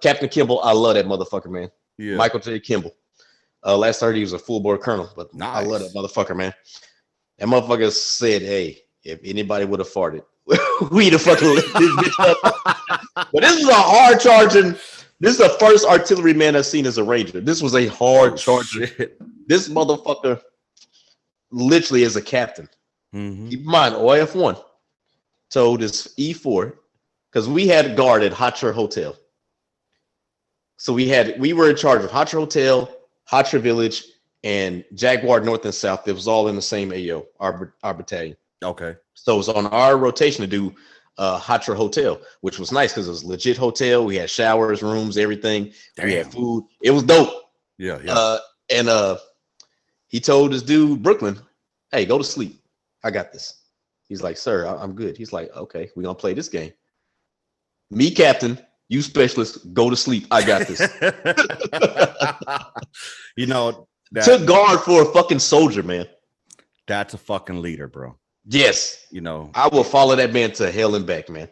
Captain Kimball, I love that motherfucker, man. Yeah. Michael J. Kimball. Last 30, he was a full board colonel, but nice. I love that motherfucker, man. That motherfucker said, hey, if anybody would have farted, we'd have fucking lit this bitch up. But this is a hard charging. This is the first artillery man I've seen as a ranger. This was a hard charger. Shit. This motherfucker literally is a captain. Mm-hmm. Keep in mind, OIF1 told this E4, because we had a guard at Hotcher Hotel. So we were in charge of Hotcher Hotel, Hotcher Village, and Jaguar North and South. It was all in the same AO, our battalion. Okay. So it was on our rotation to do Hotcher Hotel, which was nice because it was a legit hotel. We had showers, rooms, everything. Damn. We had food. It was dope. Yeah, yeah. And he told this dude, Brooklyn, hey, go to sleep. I got this. He's like, sir, I'm good. He's like, okay, we're going to play this game. Me, captain, you specialist, go to sleep. I got this. You know, took guard for a fucking soldier, man. That's a fucking leader, bro. Yes. You know, I will follow that man to hell and back, man.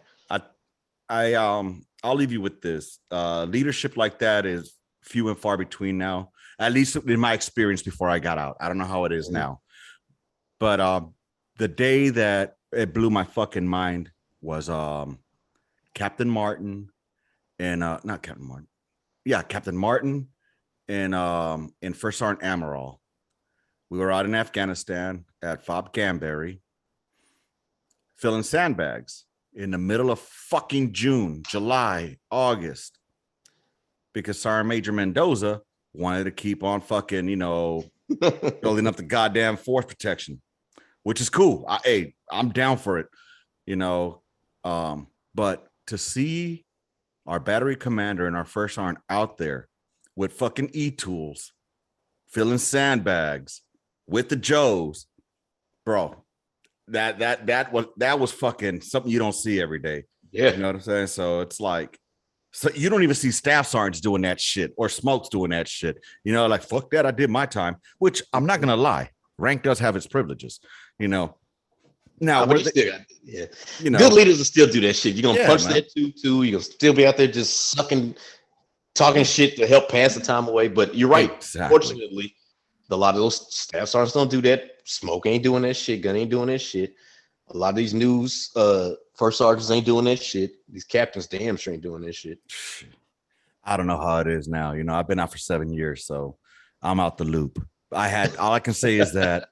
I'll leave you with this. Leadership like that is few and far between now, at least in my experience before I got out. I don't know how it is now. But the day that it blew my fucking mind was Captain Martin and not Captain Martin. Yeah, Captain Martin and First Sergeant Amaral. We were out in Afghanistan at Fob Canberry filling sandbags in the middle of fucking June, July, August, because Sergeant Major Mendoza wanted to keep on fucking, building up the goddamn force protection, which is cool. I'm down for it, but to see our battery commander and our first sergeant out there with fucking E-tools, filling sandbags with the Joes, bro, that was fucking something you don't see every day. Yeah. You know what I'm saying? So it's like, so you don't even see staff sergeants doing that shit or Smokes doing that shit. Like, fuck that, I did my time, which I'm not gonna lie, rank does have its privileges, Now, good leaders will still do that shit. You're gonna punch that too. You're gonna still be out there just talking shit to help pass the time away. But you're right. Exactly. Fortunately, a lot of those staff sergeants don't do that. Smoke ain't doing that shit. Gun ain't doing that shit. A lot of these news first sergeants ain't doing that shit. These captains damn sure ain't doing that shit. I don't know how it is now. I've been out for 7 years, so I'm out the loop. All I can say is that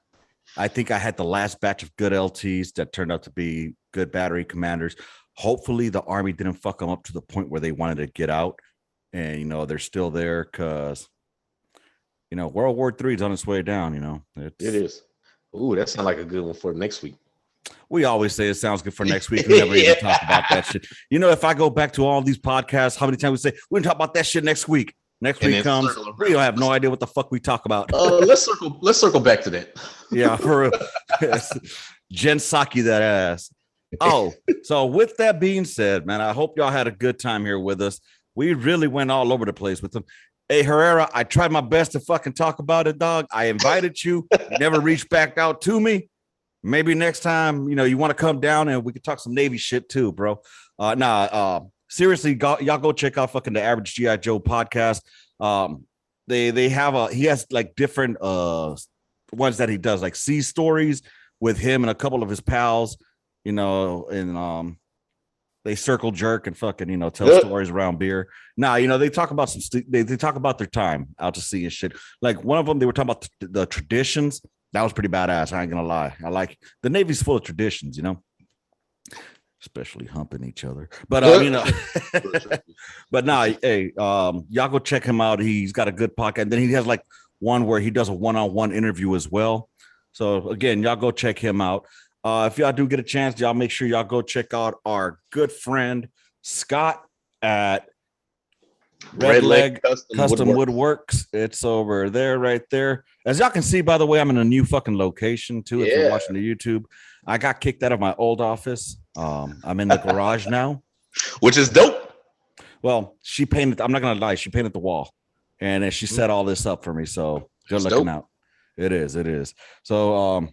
I think I had the last batch of good LTs that turned out to be good battery commanders. Hopefully the Army didn't fuck them up to the point where they wanted to get out, and they're still there because World War III is on its way down. It is. Ooh, that sounds like a good one for next week. We always say it sounds good for next week. We never even talk about that shit. If I go back to all these podcasts, how many times we say we're gonna talk about that shit next week? Next week comes, we don't have no idea what the fuck we talk about. Let's circle back to that. Yeah, for real. Jen Psaki that ass. Oh, so with that being said, man, I hope y'all had a good time here with us. We really went all over the place with them. Hey, Herrera, I tried my best to fucking talk about it, dog. I invited you. You never reached back out to me. Maybe next time, you want to come down and we could talk some Navy shit too, bro. Seriously, y'all go check out fucking the Average G.I. Joe podcast. they have he has like different ones that he does, like sea stories with him and a couple of his pals, and they circle jerk and fucking, tell stories around beer. Now, they talk about they talk about their time out to sea and shit. Like one of them, they were talking about the traditions. That was pretty badass. I ain't gonna lie. I like the Navy's full of traditions, especially humping each other. But but now, hey, y'all go check him out. He's got a good podcast. And then he has like one where he does a one-on-one interview as well. So again, y'all go check him out. If y'all do get a chance, y'all make sure y'all go check out our good friend Scott at Red Leg Custom Woodworks. It's over there, right there. As y'all can see, by the way, I'm in a new fucking location too. If you're watching the YouTube, I got kicked out of my old office. I'm in the garage now, which is dope. Well, she painted. I'm not gonna lie, she painted the wall, and then she set all this up for me. So good looking out. It is. It is. So,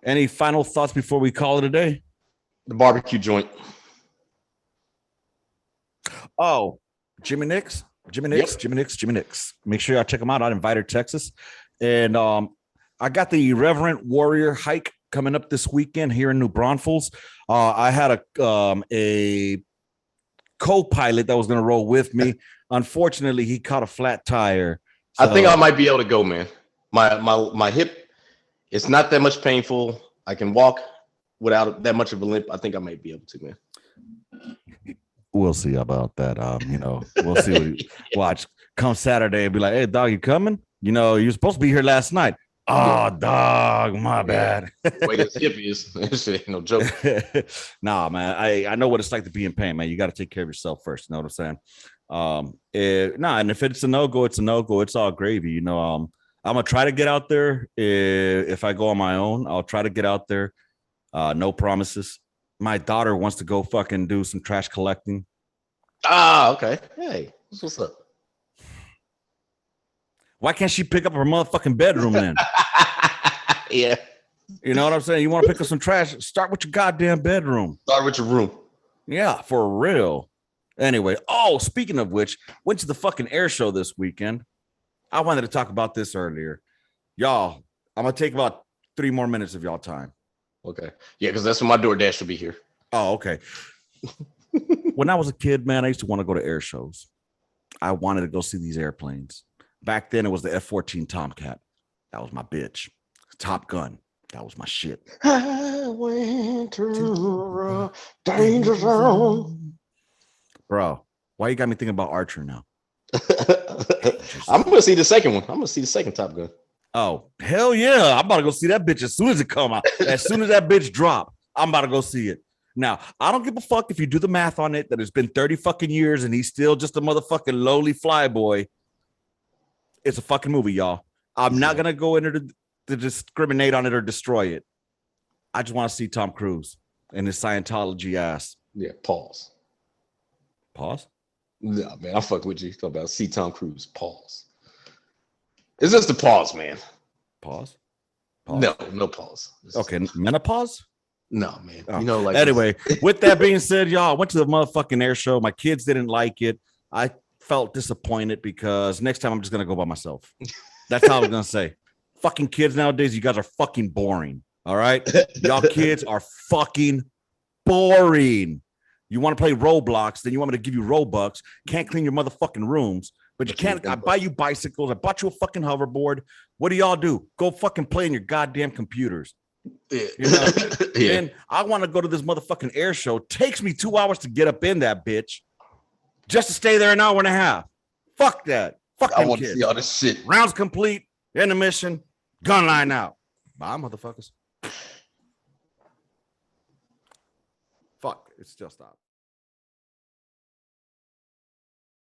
any final thoughts before we call it a day? The barbecue joint. Oh, Jimmy Nicks. Make sure y'all check them out out in Vidor, Texas. And I got the Irreverent Warrior hike coming up this weekend here in New Braunfels. I had a co-pilot that was going to roll with me. Unfortunately, he caught a flat tire. So, I think I might be able to go, man. My hip, it's not that much painful. I can walk without that much of a limp. I think I might be able to, man. We'll see about that. We'll see. Watch come Saturday and be like, "Hey, dog, you coming? You're supposed to be here last night." Oh, dog, my bad. The way this hip is, this ain't no joke. Nah, man. I know what it's like to be in pain, man. You got to take care of yourself first. You know what I'm saying? And if it's a no-go, it's a no-go. It's all gravy. I'm gonna try to get out there. If I go on my own, I'll try to get out there. No promises. My daughter wants to go fucking do some trash collecting. Ah, okay. Hey, what's up? Why can't she pick up her motherfucking bedroom then? Yeah. You know what I'm saying? You want to pick up some trash? Start with your goddamn bedroom. Start with your room. Yeah, for real. Anyway, speaking of which, went to the fucking air show this weekend. I wanted to talk about this earlier. Y'all, I'm going to take about 3 more minutes of y'all time. Okay. Yeah, because that's when my DoorDash will be here. Oh, okay. When I was a kid, man, I used to want to go to air shows. I wanted to go see these airplanes. Back then, it was the F-14 Tomcat. That was my bitch. Top Gun. That was my shit. I went to a danger zone. Bro, why you got me thinking about Archer now? I'm going to see the second one. I'm going to see the second Top Gun. Oh, hell yeah. I'm about to go see that bitch as soon as it come out. As soon as that bitch drop, I'm about to go see it. Now, I don't give a fuck if you do the math on it, that it's been 30 fucking years and he's still just a motherfucking lowly flyboy. It's a fucking movie, y'all. I'm not going to go into to discriminate on it or destroy it. I just want to see Tom Cruise and his Scientology ass. Yeah, pause. Pause? No, man, I'm fucking with you. Talk about see Tom Cruise. Pause. It's just a pause, man. Pause? No pause. Okay, menopause? No, man. Oh. Anyway, with that being said, y'all, I went to the motherfucking air show. My kids didn't like it. I felt disappointed because next time I'm just gonna go by myself. That's how I was gonna say. Fucking kids nowadays, you guys are fucking boring. All right, y'all kids are fucking boring. You want to play Roblox, then you want me to give you Robux. Can't clean your motherfucking rooms. But you can't. I buy you bicycles. I bought you a fucking hoverboard. What do y'all do? Go fucking play in your goddamn computers. Yeah. Yeah. And I want to go to this motherfucking air show. Takes me 2 hours to get up in that bitch, just to stay there an hour and a half. Fuck that. Fuck I them want kids. to see all this shit. Rounds complete. Intermission. Gun line out. Bye, motherfuckers. Fuck. It's still stopped.